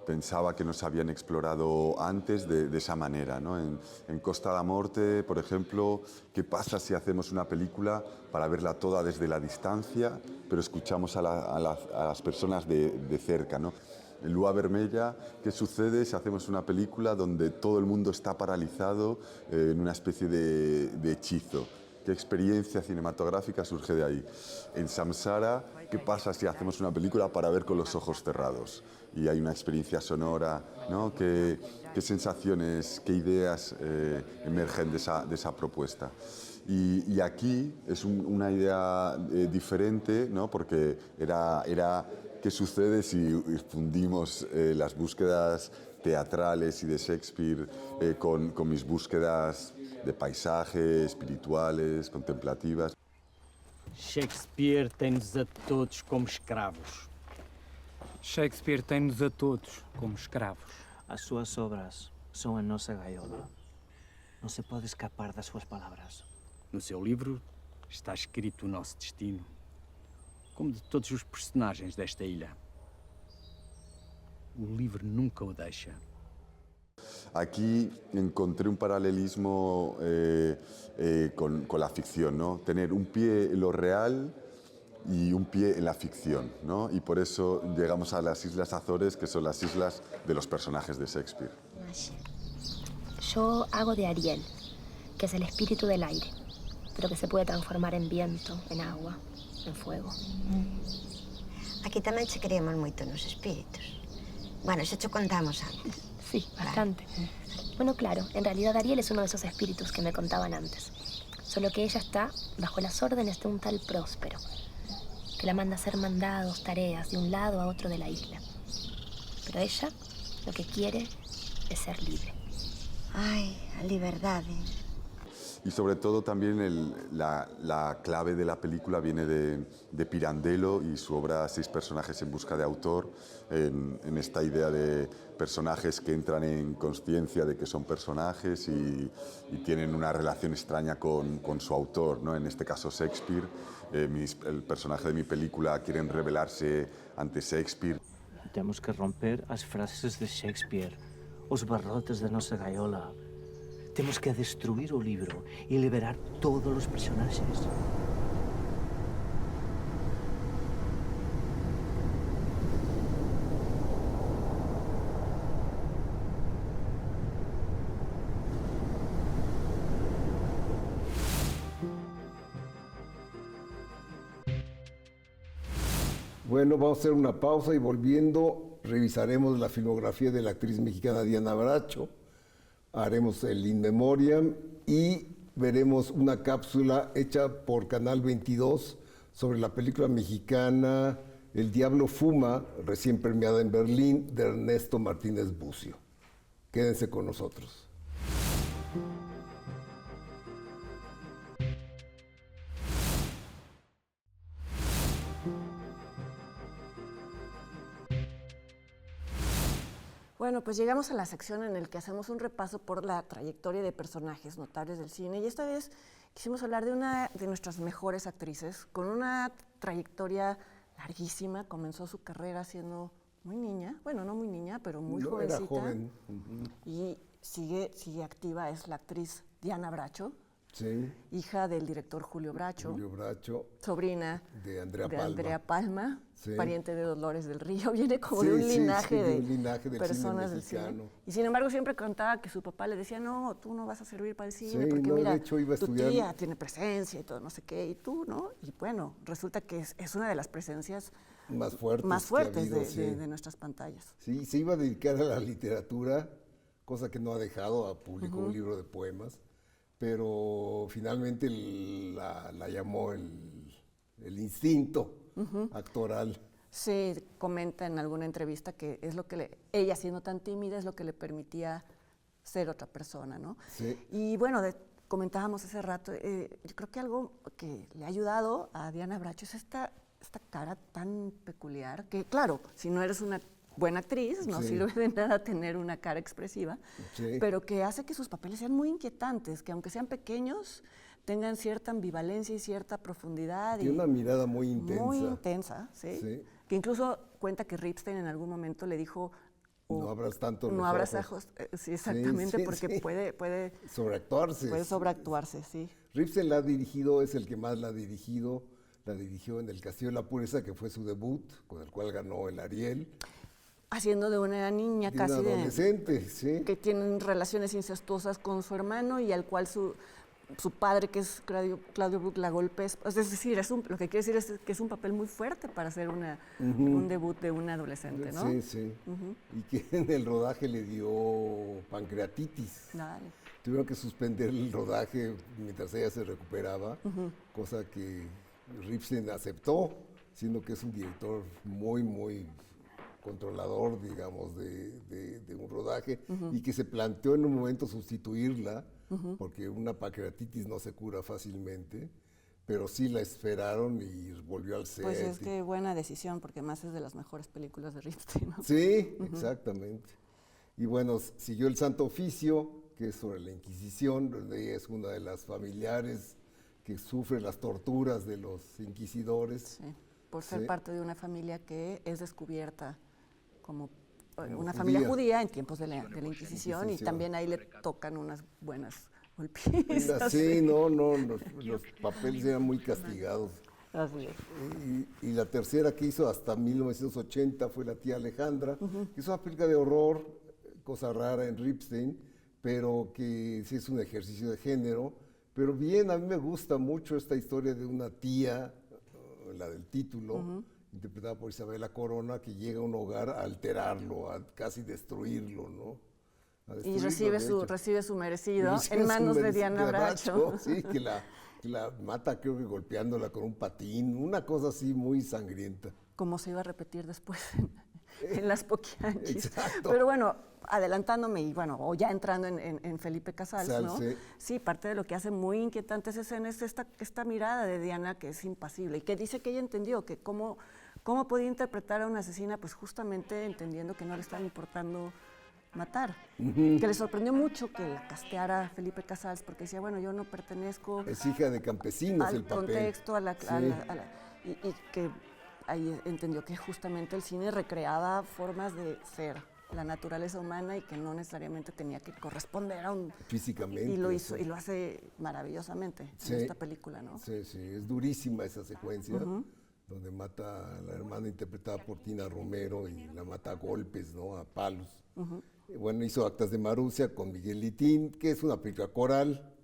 pensaba que no se habían explorado antes de esa manera, ¿no? En Costa da Morte, por ejemplo, ¿qué pasa si hacemos una película para verla toda desde la distancia, pero escuchamos a las personas de cerca, ¿no? En Lua Vermella, ¿qué sucede si hacemos una película donde todo el mundo está paralizado en una especie de hechizo? ¿Qué experiencia cinematográfica surge de ahí? En Samsara, ¿qué pasa si hacemos una película para ver con los ojos cerrados? Y hay una experiencia sonora, ¿no? ¿Qué sensaciones, qué ideas emergen de esa propuesta? Y aquí es una idea diferente, ¿no? Porque era qué sucede si fundimos las búsquedas teatrales y de Shakespeare con mis búsquedas de paisaje, espirituales, contemplativas. Shakespeare tem-nos a todos como escravos. Shakespeare tem-nos a todos como escravos. As suas obras são a nossa gaiola. Não se pode escapar das suas palavras. No seu livro está escrito o nosso destino, como de todos os personagens desta ilha. O livro nunca o deixa. Aquí encontré un paralelismo con la ficción, ¿no? Tener un pie en lo real y un pie en la ficción, ¿no? Y por eso llegamos a las Islas Azores, que son las islas de los personajes de Shakespeare. Yo hago de Ariel, que es el espíritu del aire, pero que se puede transformar en viento, en agua, en fuego. Aquí tamén che creemos moito nos espíritus. Bueno, eso te contamos antes. Sí, bastante. Bueno, claro, en realidad Ariel es uno de esos espíritus que me contaban antes. Solo que ella está bajo las órdenes de un tal Próspero, que la manda a hacer mandados, tareas, de un lado a otro de la isla. Pero ella lo que quiere es ser libre. Ay, a liberdade. Y sobre todo también la clave de la película viene de Pirandello y su obra Seis personajes en busca de autor, en esta idea de personajes que entran en conciencia de que son personajes y tienen una relación extraña con su autor, ¿no? En este caso Shakespeare. El personaje de mi película quieren rebelarse ante Shakespeare. Temos que romper as frases de Shakespeare, os barrotes da nosa gaiola. Temos que destruir o libro e liberar todos os personaxes. Bueno, vamos a hacer una pausa y volviendo revisaremos la filmografía de la actriz mexicana Diana Bracho, haremos el In Memoriam y veremos una cápsula hecha por Canal 22 sobre la película mexicana El Diablo Fuma, recién premiada en Berlín, de Ernesto Martínez Bucio. Quédense con nosotros. Bueno, pues llegamos a la sección en la que hacemos un repaso por la trayectoria de personajes notables del cine y esta vez quisimos hablar de una de nuestras mejores actrices con una trayectoria larguísima. Comenzó su carrera siendo muy niña, bueno, no muy niña, pero muy jovencita. Era joven. Y sigue activa, es la actriz Diana Bracho. Sí. Hija del director Julio Bracho. Julio Bracho. Sobrina de Andrea Palma. Sí. Pariente de Dolores del Río. Viene como de un linaje de personas del cine. Y sin embargo siempre contaba que su papá le decía, no, tú no vas a servir para el cine, porque no, mira, de hecho, iba a tu estudiar... tía tiene presencia y todo, no sé qué, y tú, ¿no? Y bueno, resulta que es una de las presencias más fuertes habido, de nuestras pantallas. Sí, se iba a dedicar a la literatura, cosa que no ha dejado, publicó un libro de poemas, pero finalmente la llamó el instinto actoral. Se comenta en alguna entrevista que es lo que ella siendo tan tímida es lo que le permitía ser otra persona, ¿no? Sí. Y bueno, comentábamos hace rato, yo creo que algo que le ha ayudado a Diana Bracho es esta cara tan peculiar, que claro, si no eres una buena actriz, no sirve de nada tener una cara expresiva, pero que hace que sus papeles sean muy inquietantes, que aunque sean pequeños, tengan cierta ambivalencia y cierta profundidad. Tiene una mirada muy intensa. Muy intensa, ¿sí? Que incluso cuenta que Ripstein en algún momento le dijo, no abras tanto no abras ojos. Sí, exactamente, porque puede sobreactuarse. Puede sobreactuarse, sí. Ripstein la ha dirigido, es el que más la ha dirigido. La dirigió en El Castillo de la Pureza, que fue su debut, con el cual ganó el Ariel. Haciendo de una niña casi una adolescente, sí. Que tienen relaciones incestuosas con su hermano y al cual su padre, que es Claudio Brook, la golpea. Es decir, lo que quiere decir es que es un papel muy fuerte para hacer un debut de una adolescente, ¿no? Sí, sí. Y que en el rodaje le dio pancreatitis. Dale. Tuvieron que suspender el rodaje mientras ella se recuperaba, cosa que Ripstein aceptó, siendo que es un director muy, muy controlador, digamos, de un rodaje, y que se planteó en un momento sustituirla, porque una pancreatitis no se cura fácilmente, pero sí la esperaron y volvió al set. Pues es que buena decisión, porque más es de las mejores películas de Ripstein, ¿no? Sí, exactamente. Y bueno, siguió El Santo Oficio, que es sobre la Inquisición, donde ella es una de las familiares que sufre las torturas de los inquisidores. Sí, por ser parte de una familia que es descubierta como una judía. familia judía en tiempos de la Inquisición, y también ahí le tocan unas buenas golpizas. Sí, los papeles eran muy castigados. Así es. Y la tercera que hizo hasta 1980 fue La tía Alejandra, que es una película de horror, cosa rara en Ripstein, pero que sí es un ejercicio de género. Pero bien, a mí me gusta mucho esta historia de una tía, la del título, interpretada por Isabela Corona, que llega a un hogar a alterarlo, a casi destruirlo, ¿no? Y recibe su merecido en manos de Diana Bracho. Sí, que la mata, creo que golpeándola con un patín, una cosa así muy sangrienta. Como se iba a repetir después en Las Poquianchis. Exacto. Pero bueno, adelantándome y bueno, o ya entrando en Felipe Casals, ¿no? Sí, parte de lo que hace muy inquietante esa escena es esta mirada de Diana que es impasible y que dice que ella entendió que cómo podía interpretar a una asesina, pues justamente entendiendo que no le estaba importando matar. Que le sorprendió mucho que la casteara Felipe Casals, porque decía, bueno, yo no pertenezco... Es hija de campesinos el papel. Al contexto, y que ahí entendió que justamente el cine recreaba formas de ser, la naturaleza humana, y que no necesariamente tenía que corresponder a un... Físicamente. Y lo hizo, y lo hace maravillosamente en esta película, ¿no? Sí, es durísima esa secuencia, donde mata a la hermana interpretada por Tina Romero y la mata a golpes, ¿no? A palos. Bueno, hizo Actas de Marusia con Miguel Litín, que es una película coral,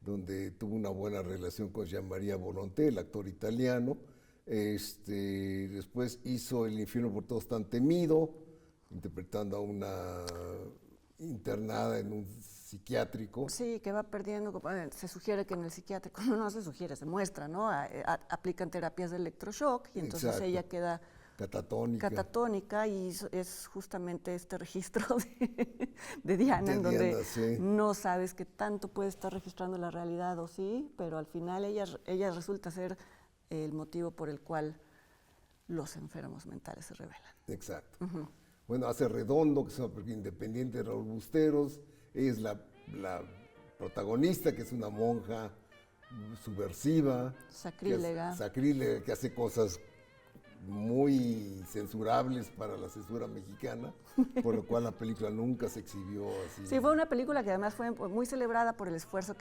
donde tuvo una buena relación con Gianmaria Volonté, el actor italiano. Después hizo El infierno por todos tan temido, interpretando a una internada en un psiquiátrico. Sí, que va perdiendo, se sugiere que en el psiquiátrico, no se sugiere, se muestra, ¿no? Aplican terapias de electroshock y entonces ella queda catatónica, y es justamente este registro de Diana, en donde no sabes qué tanto puede estar registrando la realidad o sí, pero al final ella resulta ser el motivo por el cual los enfermos mentales se rebelan. Exacto. Bueno, hace Redondo, que es una película independiente de Raúl Busteros. Ella es la protagonista, que es una monja subversiva. Sacrílega. Que hace cosas muy censurables para la censura mexicana, por lo cual la película nunca se exhibió así. Sí, fue una película que además fue muy celebrada por el esfuerzo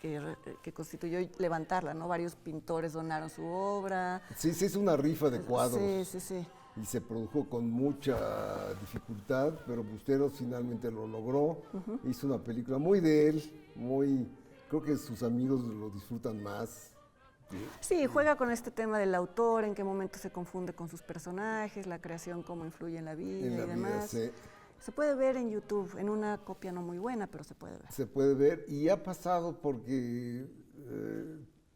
que constituyó levantarla, ¿no? Varios pintores donaron su obra. Sí, es una rifa de cuadros. Sí. Y se produjo con mucha dificultad, pero Busteros finalmente lo logró. Hizo una película muy de él, creo que sus amigos lo disfrutan más. Sí, juega con este tema del autor, en qué momento se confunde con sus personajes, la creación, cómo influye en la vida y demás. Se puede ver en YouTube, en una copia no muy buena, pero se puede ver. Se puede ver, y ha pasado porque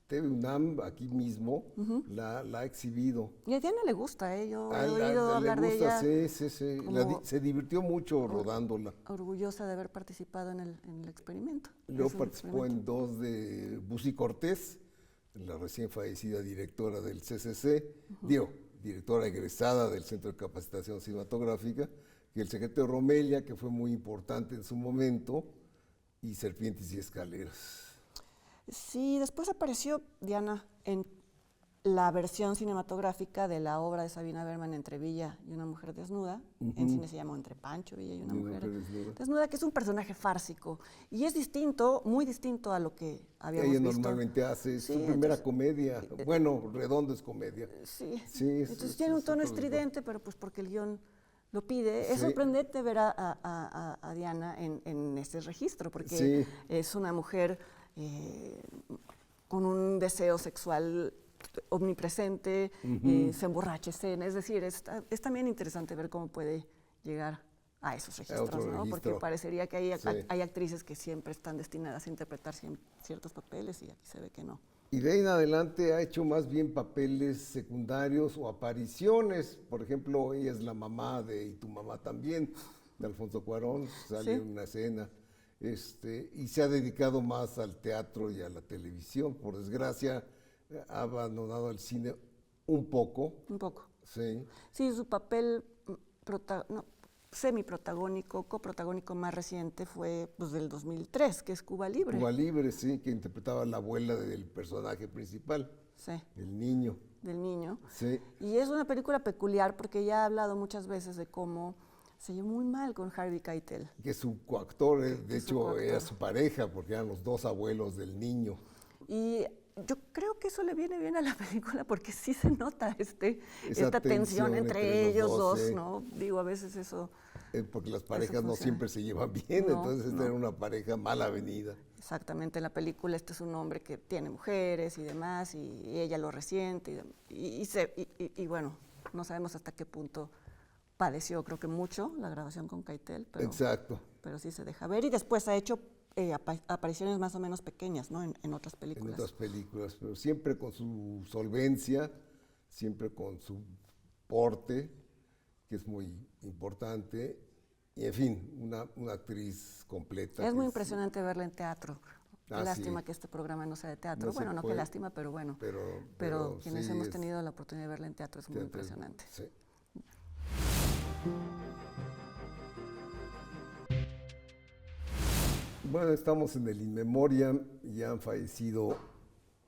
TV UNAM, aquí mismo, la ha exhibido. Y a Diana le gusta, yo he oído hablar de ella. Sí. Se divirtió mucho rodándola. Orgullosa de haber participado en el experimento. Luego participó en 2 de Busi Cortés, la recién fallecida directora del CCC, directora egresada del Centro de Capacitación Cinematográfica, y El secreto de Romelia, que fue muy importante en su momento, y Serpientes y Escaleras. Sí, después apareció Diana en la versión cinematográfica de la obra de Sabina Berman, Entre Villa y una mujer desnuda. En cine se llamó Entre Pancho Villa y una mujer desnuda, que es un personaje fársico. Y es distinto, muy distinto a lo que habíamos visto. Ella normalmente hace su primera comedia. Bueno, Redondo es comedia. Sí. Entonces tiene un tono estridente, pero pues porque el guión lo pide. Es sorprendente ver a Diana en ese registro, porque es una mujer con un deseo sexual omnipresente, se emborracha escena, es decir, es también interesante ver cómo puede llegar a esos registros, ¿no? Porque parecería que hay actrices que siempre están destinadas a interpretar ciertos papeles, y aquí se ve que no. Y de ahí en adelante ha hecho más bien papeles secundarios o apariciones. Por ejemplo, ella es la mamá de Y tu mamá también, de Alfonso Cuarón, sale en una escena. Y se ha dedicado más al teatro y a la televisión. Por desgracia, ha abandonado el cine un poco. Un poco. Sí. Sí, su papel semiprotagónico, coprotagónico más reciente fue pues, del 2003, que es Cuba Libre. Cuba Libre, sí, que interpretaba a la abuela del personaje principal, sí. el niño. Del niño. Sí. Y es una película peculiar porque ya ha hablado muchas veces de cómo se llevó muy mal con Harvey Keitel. Que su coactor, de hecho, era su pareja, porque eran los dos abuelos del niño. Y yo creo que eso le viene bien a la película porque sí se nota esta tensión entre ellos dos, sí. ¿no? Digo, a veces eso... porque las parejas no siempre se llevan bien, no, entonces esta era una pareja mal avenida. Exactamente, en la película este es un hombre que tiene mujeres y demás, y ella lo resiente, y bueno, no sabemos hasta qué punto padeció, creo que mucho, la grabación con Keitel, pero, exacto. Pero sí se deja ver, y después ha hecho apariciones más o menos pequeñas, ¿no? En otras películas. En otras películas, pero siempre con su solvencia, siempre con su porte, que es muy importante, y en fin, una actriz completa. Es muy impresionante verla en teatro. Qué lástima sí. que este programa no sea de teatro. No bueno, no qué lástima, pero bueno. Pero quienes sí, hemos tenido la oportunidad de verla en teatro es muy impresionante. Sí. Bueno, estamos en el In Memoriam y han fallecido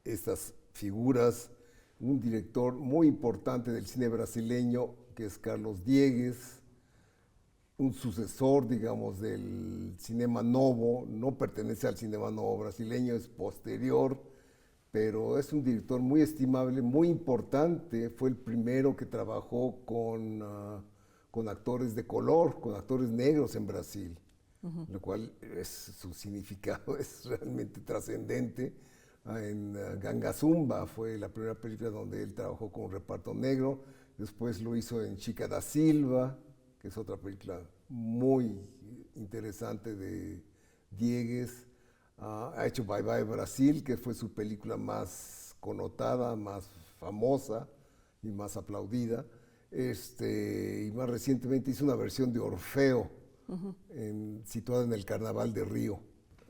estas figuras. Un director muy importante del cine brasileño, que es Carlos Diegues, un sucesor, digamos, del Cinema Novo, no pertenece al Cinema Novo brasileño, es posterior, pero es un director muy estimable, muy importante. Fue el primero que trabajó con actores de color, con actores negros en Brasil. Lo cual su significado es realmente trascendente. En Ganga Zumba fue la primera película donde él trabajó con un reparto negro, después lo hizo en Chica da Silva, que es otra película muy interesante de Diegues. Ha hecho Bye Bye Brasil, que fue su película más connotada, más famosa y más aplaudida. Y más recientemente hizo una versión de Orfeo, situada en el Carnaval de Río.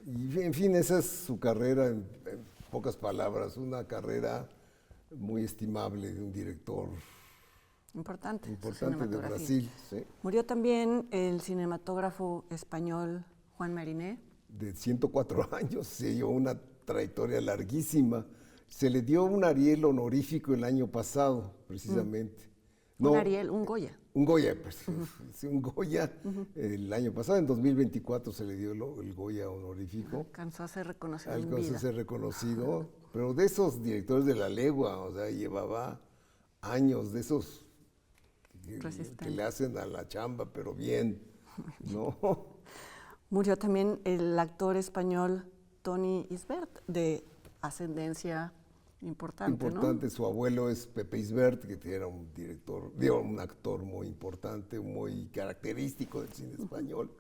Y en fin, esa es su carrera, en pocas palabras, una carrera muy estimable de un director importante de Brasil. Sí. Murió también el cinematógrafo español Juan Mariné. De 104 años, se llevó una trayectoria larguísima. Se le dio un Ariel honorífico el año pasado, precisamente. Un Ariel, un Goya. Un Goya, pues, sí, un Goya. El año pasado, en 2024, se le dio el Goya honorífico. Alcanzó a ser reconocido Alcanzó a ser reconocido, pero de esos directores de la legua, o sea, llevaba años de esos que le hacen a la chamba, pero bien, ¿no? Murió también el actor español Toni Isbert, de ascendencia importante, ¿no? Su abuelo es Pepe Isbert, que era un un actor muy importante, muy característico del cine español.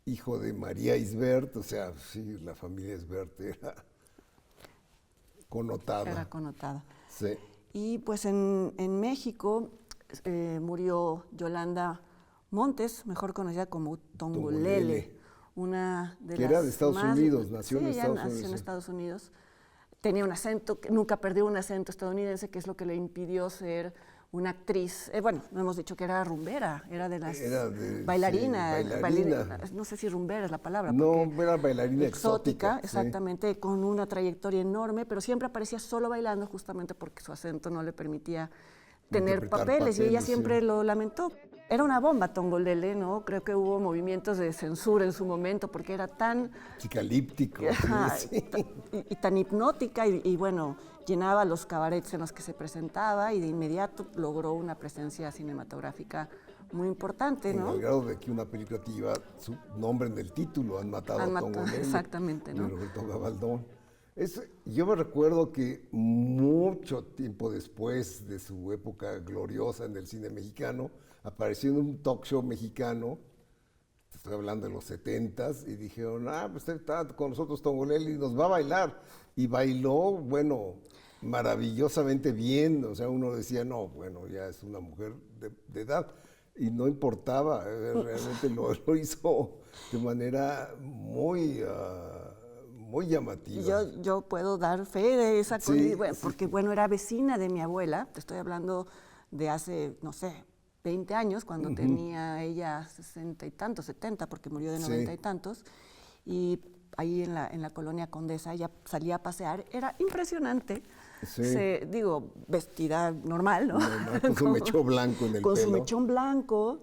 Hijo de María Isbert, o sea, sí, la familia Isbert era connotada. Era connotada. Sí. Y pues en México murió Yolanda Montes, mejor conocida como Tongolele, una de que las era de Estados Unidos, nació en Estados Unidos. Nació en Estados Unidos. Tenía un acento, nunca perdió un acento estadounidense, que es lo que le impidió ser una actriz. Bueno, no hemos dicho que era rumbera, era de las bailarina, no sé si rumbera es la palabra. No, era bailarina exótica. Exactamente, sí. Con una trayectoria enorme, pero siempre aparecía solo bailando justamente porque su acento no le permitía tener papeles, y ella siempre lo lamentó. Era una bomba Tongolele, ¿no? Creo que hubo movimientos de censura en su momento porque era tan... psicalíptico. Y tan hipnótica y bueno, llenaba los cabarets en los que se presentaba y de inmediato logró una presencia cinematográfica muy importante, ¿no? Al grado de que una película que lleva su nombre en el título, Han matado a Tongolele. Exactamente, ¿no? De Roberto Gabaldón. Yo me recuerdo que mucho tiempo después de su época gloriosa en el cine mexicano, apareció en un talk show mexicano, estoy hablando de los 70s, y dijeron, pues está con nosotros Tongolele y nos va a bailar. Y bailó, bueno, maravillosamente bien, o sea, uno decía, no, bueno, ya es una mujer de edad, y no importaba, realmente lo hizo de manera muy llamativa. Yo puedo dar fe de esa cosa, porque bueno, era vecina de mi abuela, te estoy hablando de hace, no sé, 20 años, cuando tenía ella 60 y tantos, 70, porque murió de 90 y tantos, y ahí en la colonia Condesa ella salía a pasear, era impresionante. Digo, vestida normal, ¿no? Con su mechón blanco en el pelo. Con su mechón blanco,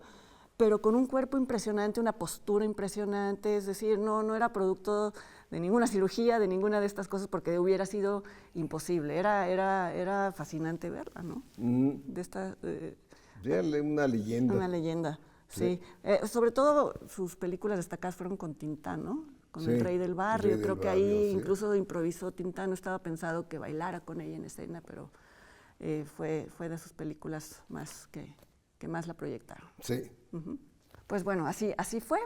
pero con un cuerpo impresionante, una postura impresionante, es decir, no era producto de ninguna cirugía, de ninguna de estas cosas, porque hubiera sido imposible. Era fascinante verla, ¿no? De esta... una leyenda. Una leyenda, sí. Sobre todo sus películas destacadas fueron con Tintán, ¿no? Con El Rey del Barrio. Creo que ahí incluso improvisó Tintán, no estaba pensado que bailara con ella en escena, pero fue de sus películas más que más la proyectaron. Sí. Pues bueno, así fue,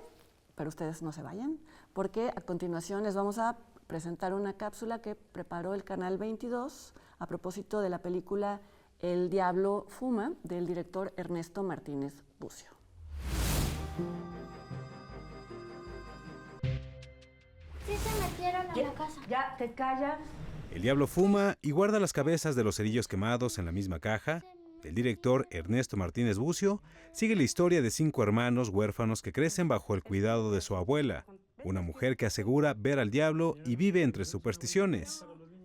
pero ustedes no se vayan, porque a continuación les vamos a presentar una cápsula que preparó el Canal 22 a propósito de la película El Diablo Fuma, del director Ernesto Martínez Bucio. Sí se metieron a la casa. Ya, te callas. El Diablo Fuma y guarda las cabezas de los cerillos quemados en la misma caja. El director Ernesto Martínez Bucio sigue la historia de 5 hermanos huérfanos que crecen bajo el cuidado de su abuela, una mujer que asegura ver al diablo y vive entre supersticiones.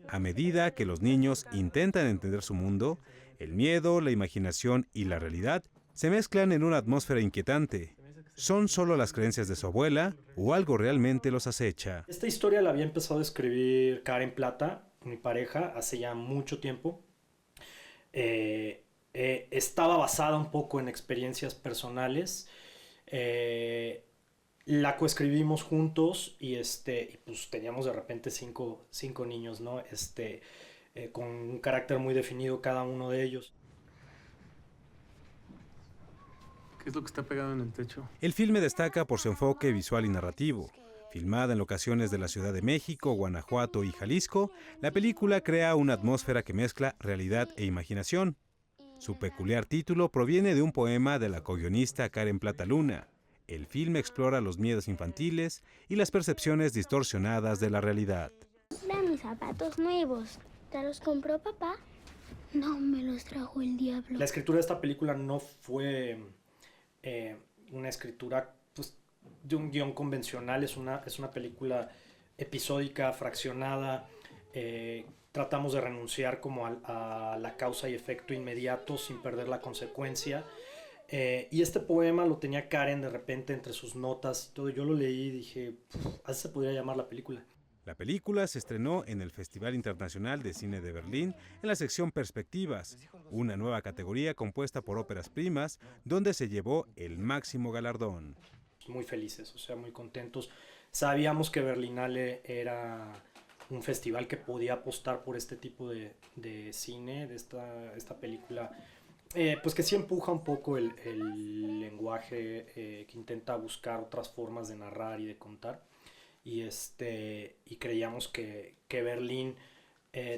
A medida que los niños intentan entender su mundo, el miedo, la imaginación y la realidad se mezclan en una atmósfera inquietante. ¿Son solo las creencias de su abuela o algo realmente los acecha? Esta historia la había empezado a escribir Karen Plata, mi pareja, hace ya mucho tiempo. Estaba basada un poco en experiencias personales. La coescribimos juntos y pues teníamos de repente cinco niños, ¿no? Con un carácter muy definido cada uno de ellos. ¿Qué es lo que está pegado en el techo? El filme destaca por su enfoque visual y narrativo. Filmada en locaciones de la Ciudad de México, Guanajuato y Jalisco, la película crea una atmósfera que mezcla realidad e imaginación. Su peculiar título proviene de un poema de la coguionista Karen Plata Luna. El filme explora los miedos infantiles y las percepciones distorsionadas de la realidad. Eran mis zapatos nuevos. ¿Te los compró papá? No, me los trajo el diablo. La escritura de esta película no fue una escritura pues, de un guión convencional. Es una película episódica, fraccionada. Tratamos de renunciar como a la causa y efecto inmediato sin perder la consecuencia. Y este poema lo tenía Karen de repente entre sus notas y todo. Yo lo leí y dije, así se podría llamar la película. La película se estrenó en el Festival Internacional de Cine de Berlín en la sección Perspectivas, una nueva categoría compuesta por óperas primas, donde se llevó el máximo galardón. Muy felices, o sea, muy contentos. Sabíamos que Berlinale era un festival que podía apostar por este tipo de cine, de esta película, pues que sí empuja un poco el lenguaje, que intenta buscar otras formas de narrar y de contar. Y creíamos que Berlín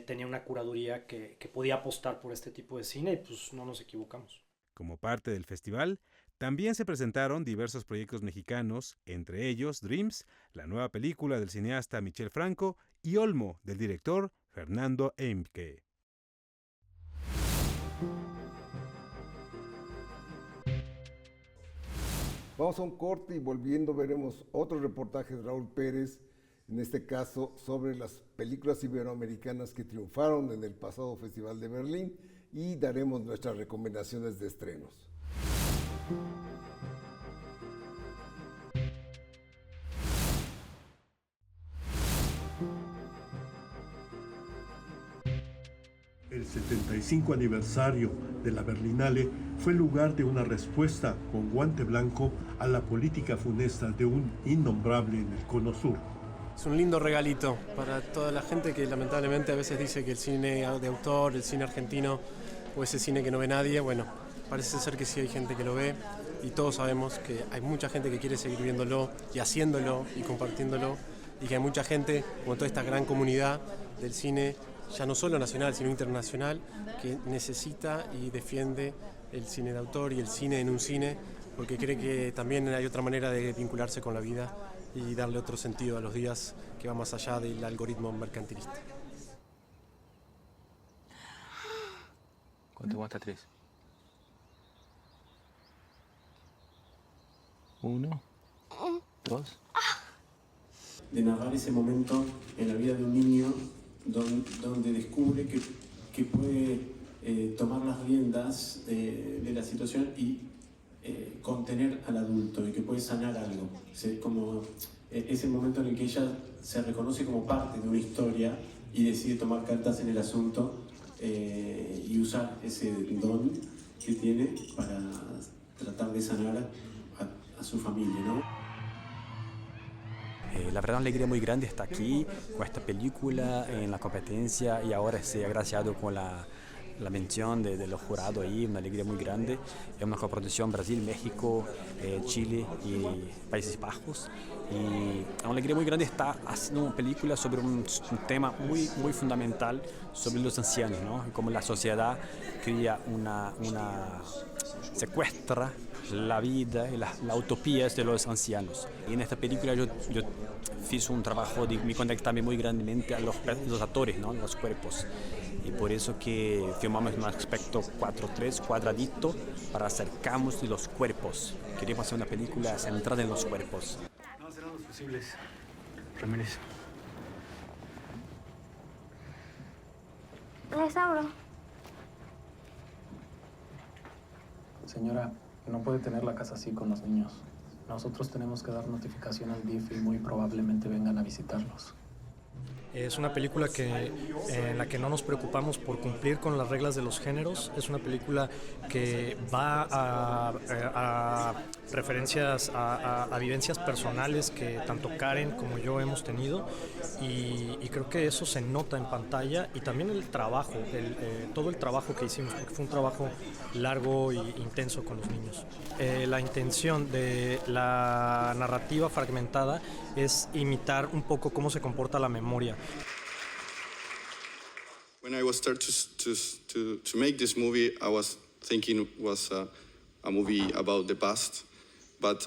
tenía una curaduría que podía apostar por este tipo de cine y pues no nos equivocamos. Como parte del festival, también se presentaron diversos proyectos mexicanos, entre ellos Dreams, la nueva película del cineasta Michel Franco, y Olmo, del director Fernando Eimke. Vamos a un corte y volviendo veremos otro reportaje de Raúl Pérez, en este caso sobre las películas iberoamericanas que triunfaron en el pasado Festival de Berlín y daremos nuestras recomendaciones de estrenos. El 75 aniversario de la Berlinale fue lugar de una respuesta con guante blanco a la política funesta de un innombrable en el Cono Sur. Es un lindo regalito para toda la gente que lamentablemente a veces dice que el cine de autor, el cine argentino o ese cine que no ve nadie, bueno, parece ser que sí hay gente que lo ve y todos sabemos que hay mucha gente que quiere seguir viéndolo y haciéndolo y compartiéndolo y que hay mucha gente, como toda esta gran comunidad del cine, ya no solo nacional, sino internacional, que necesita y defiende el cine de autor y el cine en un cine, porque cree que también hay otra manera de vincularse con la vida y darle otro sentido a los días que va más allá del algoritmo mercantilista. ¿Cuánto aguanta 3? 1, 2. De narrar ese momento en la vida de un niño donde descubre que puede tomar las riendas de la situación y contener al adulto y que puede sanar algo. Como es el momento en el que ella se reconoce como parte de una historia y decide tomar cartas en el asunto y usar ese don que tiene para tratar de sanar a su familia, ¿no? La verdad, una alegría muy grande estar aquí con esta película en la competencia y ahora ser agraciado con la mención de los jurados ahí, una alegría muy grande. Es una coproducción Brasil, México, Chile y Países Bajos. Y es una alegría muy grande estar haciendo una película sobre un tema muy, muy fundamental sobre los ancianos, ¿no? Y cómo la sociedad crea secuestra la vida y las utopías de los ancianos. Y en esta película yo hice un trabajo de me conectarme muy grandemente a los actores, ¿no? Los cuerpos. Y por eso que filmamos en un aspecto 4:3, cuadradito, para acercarnos de los cuerpos. Queremos hacer una película centrada en los cuerpos. No serán los fusibles, Ramírez. Les abro. Señora, no puede tener la casa así con los niños. Nosotros tenemos que dar notificación al DIF y muy probablemente vengan a visitarlos. Es una película en la que no nos preocupamos por cumplir con las reglas de los géneros. Es una película que va a referencias a vivencias personales que tanto Karen como yo hemos tenido y creo que eso se nota en pantalla y también el trabajo, todo el trabajo que hicimos, porque fue un trabajo largo e intenso con los niños. La intención de la narrativa fragmentada es imitar un poco cómo se comporta la memoria. When I was starting to make this movie, I was thinking it was a movie about the past, but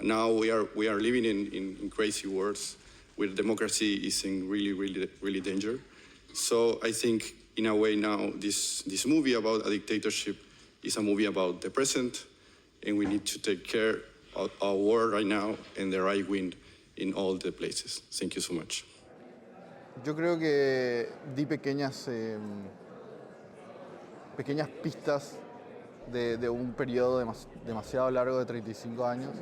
now we are living in crazy worlds where democracy is in really danger. So I think in a way now this movie about a dictatorship is a movie about the present, and we need to take care of our world right now and the right wind in all the places. Thank you so much. Yo creo que di pequeñas pistas de un periodo demasiado largo de 35 años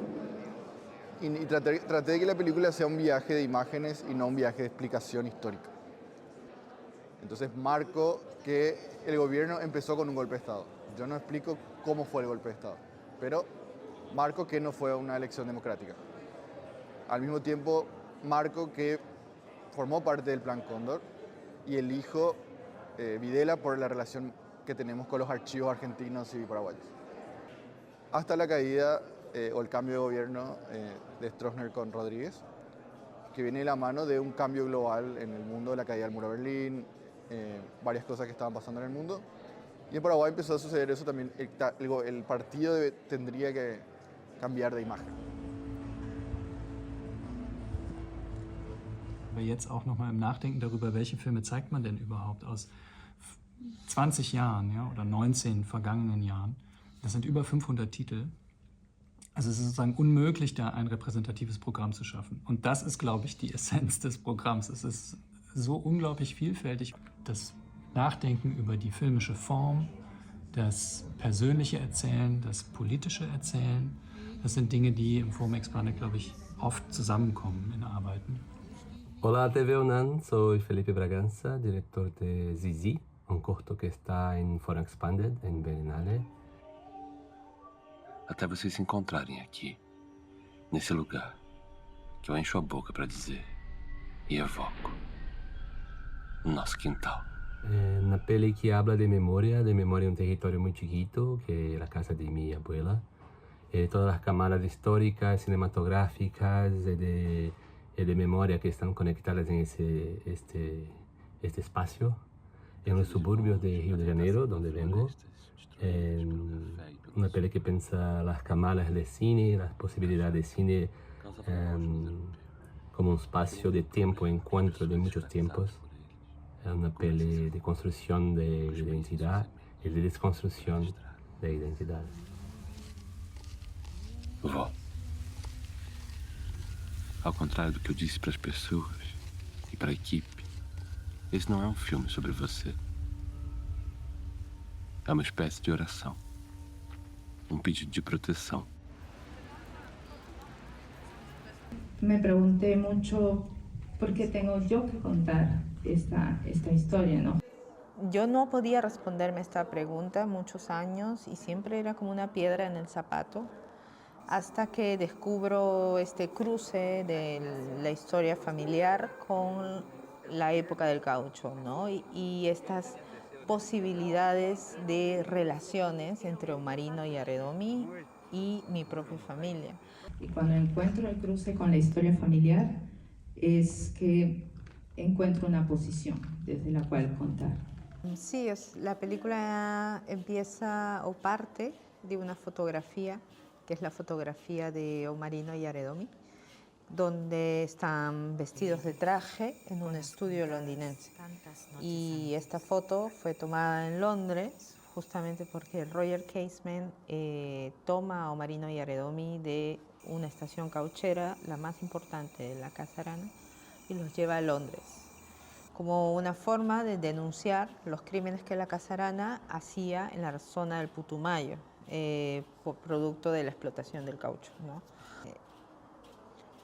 y traté de que la película sea un viaje de imágenes y no un viaje de explicación histórica. Entonces marco que el gobierno empezó con un golpe de Estado. Yo no explico cómo fue el golpe de Estado, pero marco que no fue una elección democrática. Al mismo tiempo marco que formó parte del Plan Cóndor y elijo Videla por la relación que tenemos con los archivos argentinos y paraguayos. Hasta la caída o el cambio de gobierno de Stroessner con Rodríguez, que viene de la mano de un cambio global en el mundo, la caída del muro de Berlín, varias cosas que estaban pasando en el mundo. Y en Paraguay empezó a suceder eso también. El partido tendría que cambiar de imagen. Aber jetzt auch nochmal im Nachdenken darüber, welche Filme zeigt man denn überhaupt aus 20 Jahren, ja, oder 19 vergangenen Jahren. Das sind über 500 Titel. Also es ist sozusagen unmöglich, da ein repräsentatives Programm zu schaffen. Und das ist, glaube ich, die Essenz des Programms. Es ist so unglaublich vielfältig. Das Nachdenken über die filmische Form, das persönliche Erzählen, das politische Erzählen, das sind Dinge, die im Forum Expanded, glaube ich, oft zusammenkommen in Arbeiten. Hola TV UNAM, soy Felipe Braganza, director de Zizi, un corto que está em Forum Expanded, em Berlinale. Até vocês se encontrarem aqui, nesse lugar, que eu encho a boca para dizer e evoco. O nosso quintal. Una peli que habla de memoria un territorio muy chiquito, que es la casa de mi abuela. Todas las cámaras históricas, cinematográficas de memoria que están conectadas en este espacio, en los suburbios de Río de Janeiro, donde vengo. Una peli que piensa las cámaras de cine, las posibilidades de cine como un espacio de tiempo, encuentro de muchos tiempos. Es una peli de construcción de identidad y de desconstrucción de identidad. Vó, Ao contrário do que eu disse para as pessoas e para a equipe, esse não é um filme sobre você. É uma espécie de oração. Um pedido de proteção. Me pregunté mucho por qué tengo yo que contar esta historia, ¿no? Yo no podía responderme esta pregunta muchos años y siempre era como una piedra en el zapato, hasta que descubro este cruce de la historia familiar con la época del caucho, ¿no? Y estas posibilidades de relaciones entre Omarino y Arredomy y mi propia familia. Y cuando encuentro el cruce con la historia familiar es que encuentro una posición desde la cual contar. Sí, la película empieza o parte de una fotografía, que es la fotografía de Omarino y Arredomy, donde están vestidos de traje en un estudio londinense. Y esta foto fue tomada en Londres, justamente porque Roger Casement toma a Omarino y Arredomy de una estación cauchera, la más importante de la Casa Arana, y los lleva a Londres, como una forma de denunciar los crímenes que la Casa Arana hacía en la zona del Putumayo, por producto de la explotación del caucho, ¿no?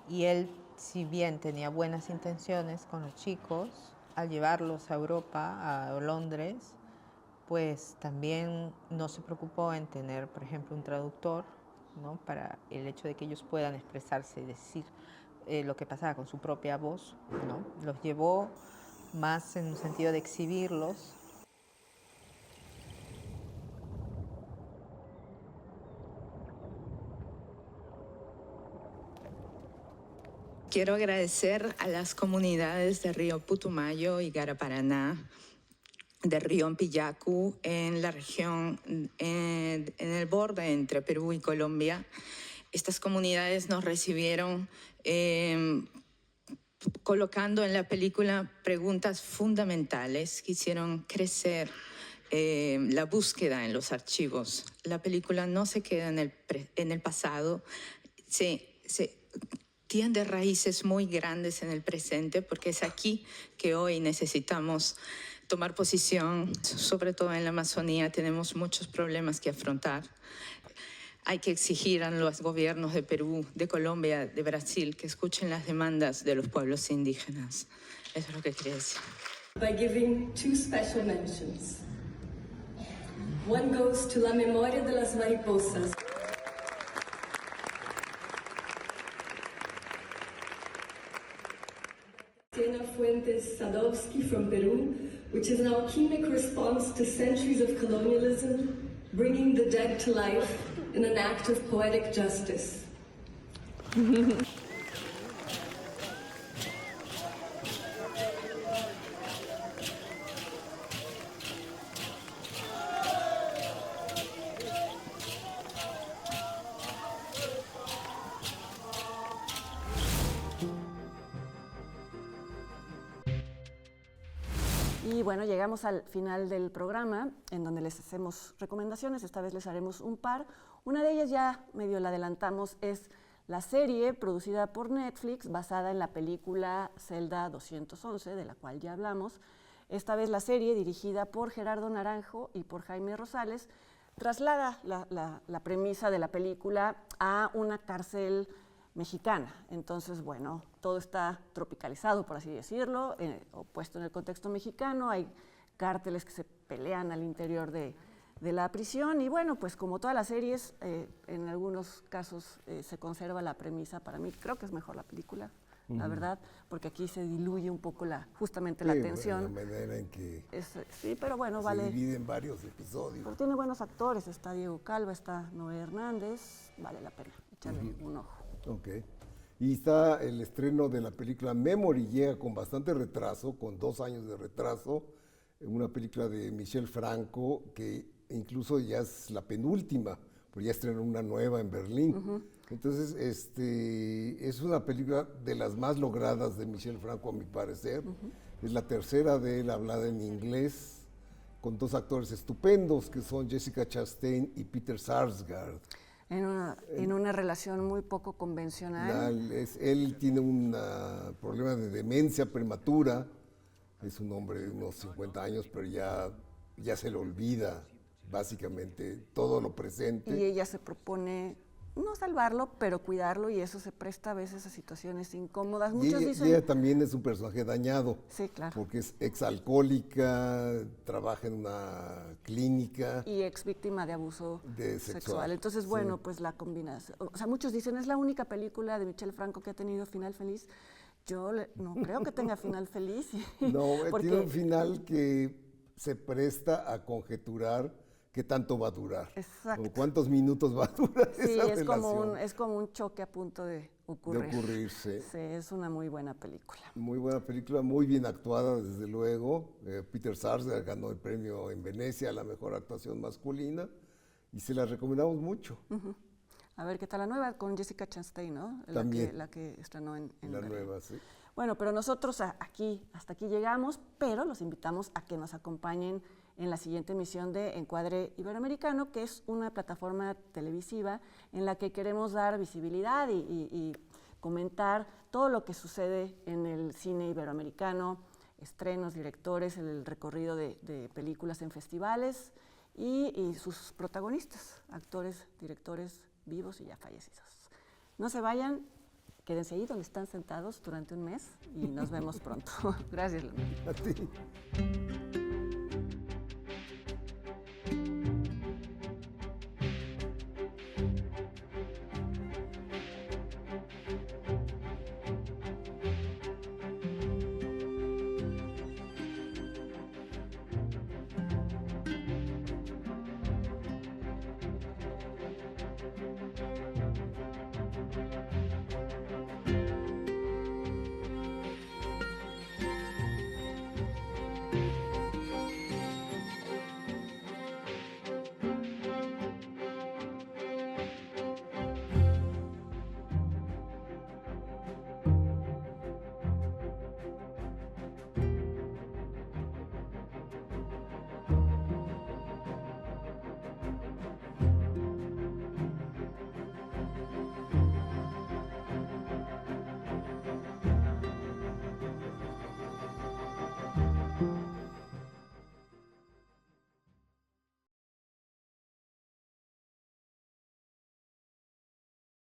Y él, si bien tenía buenas intenciones con los chicos, al llevarlos a Europa, a Londres, pues también no se preocupó en tener, por ejemplo, un traductor, ¿no? Para el hecho de que ellos puedan expresarse y decir lo que pasaba con su propia voz, ¿no? Los llevó más en un sentido de exhibirlos. Quiero agradecer a las comunidades de Río Putumayo y Garaparaná, de Río Ampillacu, en la región, en el borde entre Perú y Colombia. Estas comunidades nos recibieron colocando en la película preguntas fundamentales que hicieron crecer la búsqueda en los archivos. La película no se queda en el pasado, tiende raíces muy grandes en el presente, porque es aquí que hoy necesitamos tomar posición, sobre todo en la Amazonía. Tenemos muchos problemas que afrontar. Hay que exigir a los gobiernos de Perú, de Colombia, de Brasil, que escuchen las demandas de los pueblos indígenas. Eso es lo que quería decir. By giving two special mentions. One goes to La Memoria de las Mariposas. Tena Fuentes Sadowski from Peru, which is an alchemic response to centuries of colonialism, bringing the dead to life in an act of poetic justice. Y bueno, llegamos al final del programa, en donde les hacemos recomendaciones. Esta vez les haremos un par. Una de ellas ya medio la adelantamos, es la serie producida por Netflix, basada en la película Celda 211, de la cual ya hablamos. Esta vez la serie, dirigida por Gerardo Naranjo y por Jaime Rosales, traslada la premisa de la película a una cárcel mexicana. Entonces, bueno, todo está tropicalizado, por así decirlo, o puesto en el contexto mexicano. Hay cárteles que se pelean al interior de la prisión y bueno, pues como todas las series, en algunos casos se conserva la premisa. Para mí creo que es mejor la película, la verdad, porque aquí se diluye un poco justamente la tensión. Bueno, la manera en que sí, pero bueno, se divide en varios episodios. Pero tiene buenos actores, está Diego Calva, está Noé Hernández, vale la pena echarle un ojo. Ok. Y está el estreno de la película Memory, llega con bastante retraso, con 2 años de retraso, una película de Michel Franco, que incluso ya es la penúltima, porque ya estrenó una nueva en Berlín. Entonces, es una película de las más logradas de Michel Franco, a mi parecer. Es la tercera de él hablada en inglés, con 2 actores estupendos, que son Jessica Chastain y Peter Sarsgaard. en una relación muy poco convencional. Él tiene un problema de demencia prematura, es un hombre de unos 50 años, pero ya se le olvida básicamente todo lo presente. Y ella se propone no salvarlo, pero cuidarlo, y eso se presta a veces a situaciones incómodas. Muchos dicen... ella también es un personaje dañado. Sí, claro. Porque es exalcohólica, trabaja en una clínica. Y ex víctima de abuso sexual. Entonces, bueno, pues la combinación. O sea, muchos dicen, es la única película de Michel Franco que ha tenido final feliz. Yo no creo que tenga final feliz. No, tiene un final que se presta a conjeturar qué tanto va a durar. Exacto. O cuántos minutos va a durar esa relación. Es como un choque a punto de ocurrir. De ocurrirse. Sí, es una muy buena película. Muy buena película, muy bien actuada, desde luego. Peter Sarsgaard ganó el premio en Venecia a la mejor actuación masculina y se la recomendamos mucho. A ver qué tal la nueva con Jessica Chastain, ¿no? También. La que estrenó en la nueva, sí. Bueno, pero nosotros hasta aquí llegamos, pero los invitamos a que nos acompañen en la siguiente emisión de Encuadre Iberoamericano, que es una plataforma televisiva en la que queremos dar visibilidad y comentar todo lo que sucede en el cine iberoamericano, estrenos, directores, el recorrido de películas en festivales y sus protagonistas, actores, directores vivos y ya fallecidos. No se vayan, quédense ahí donde están sentados durante un mes y nos vemos pronto. Gracias, Luna. A ti.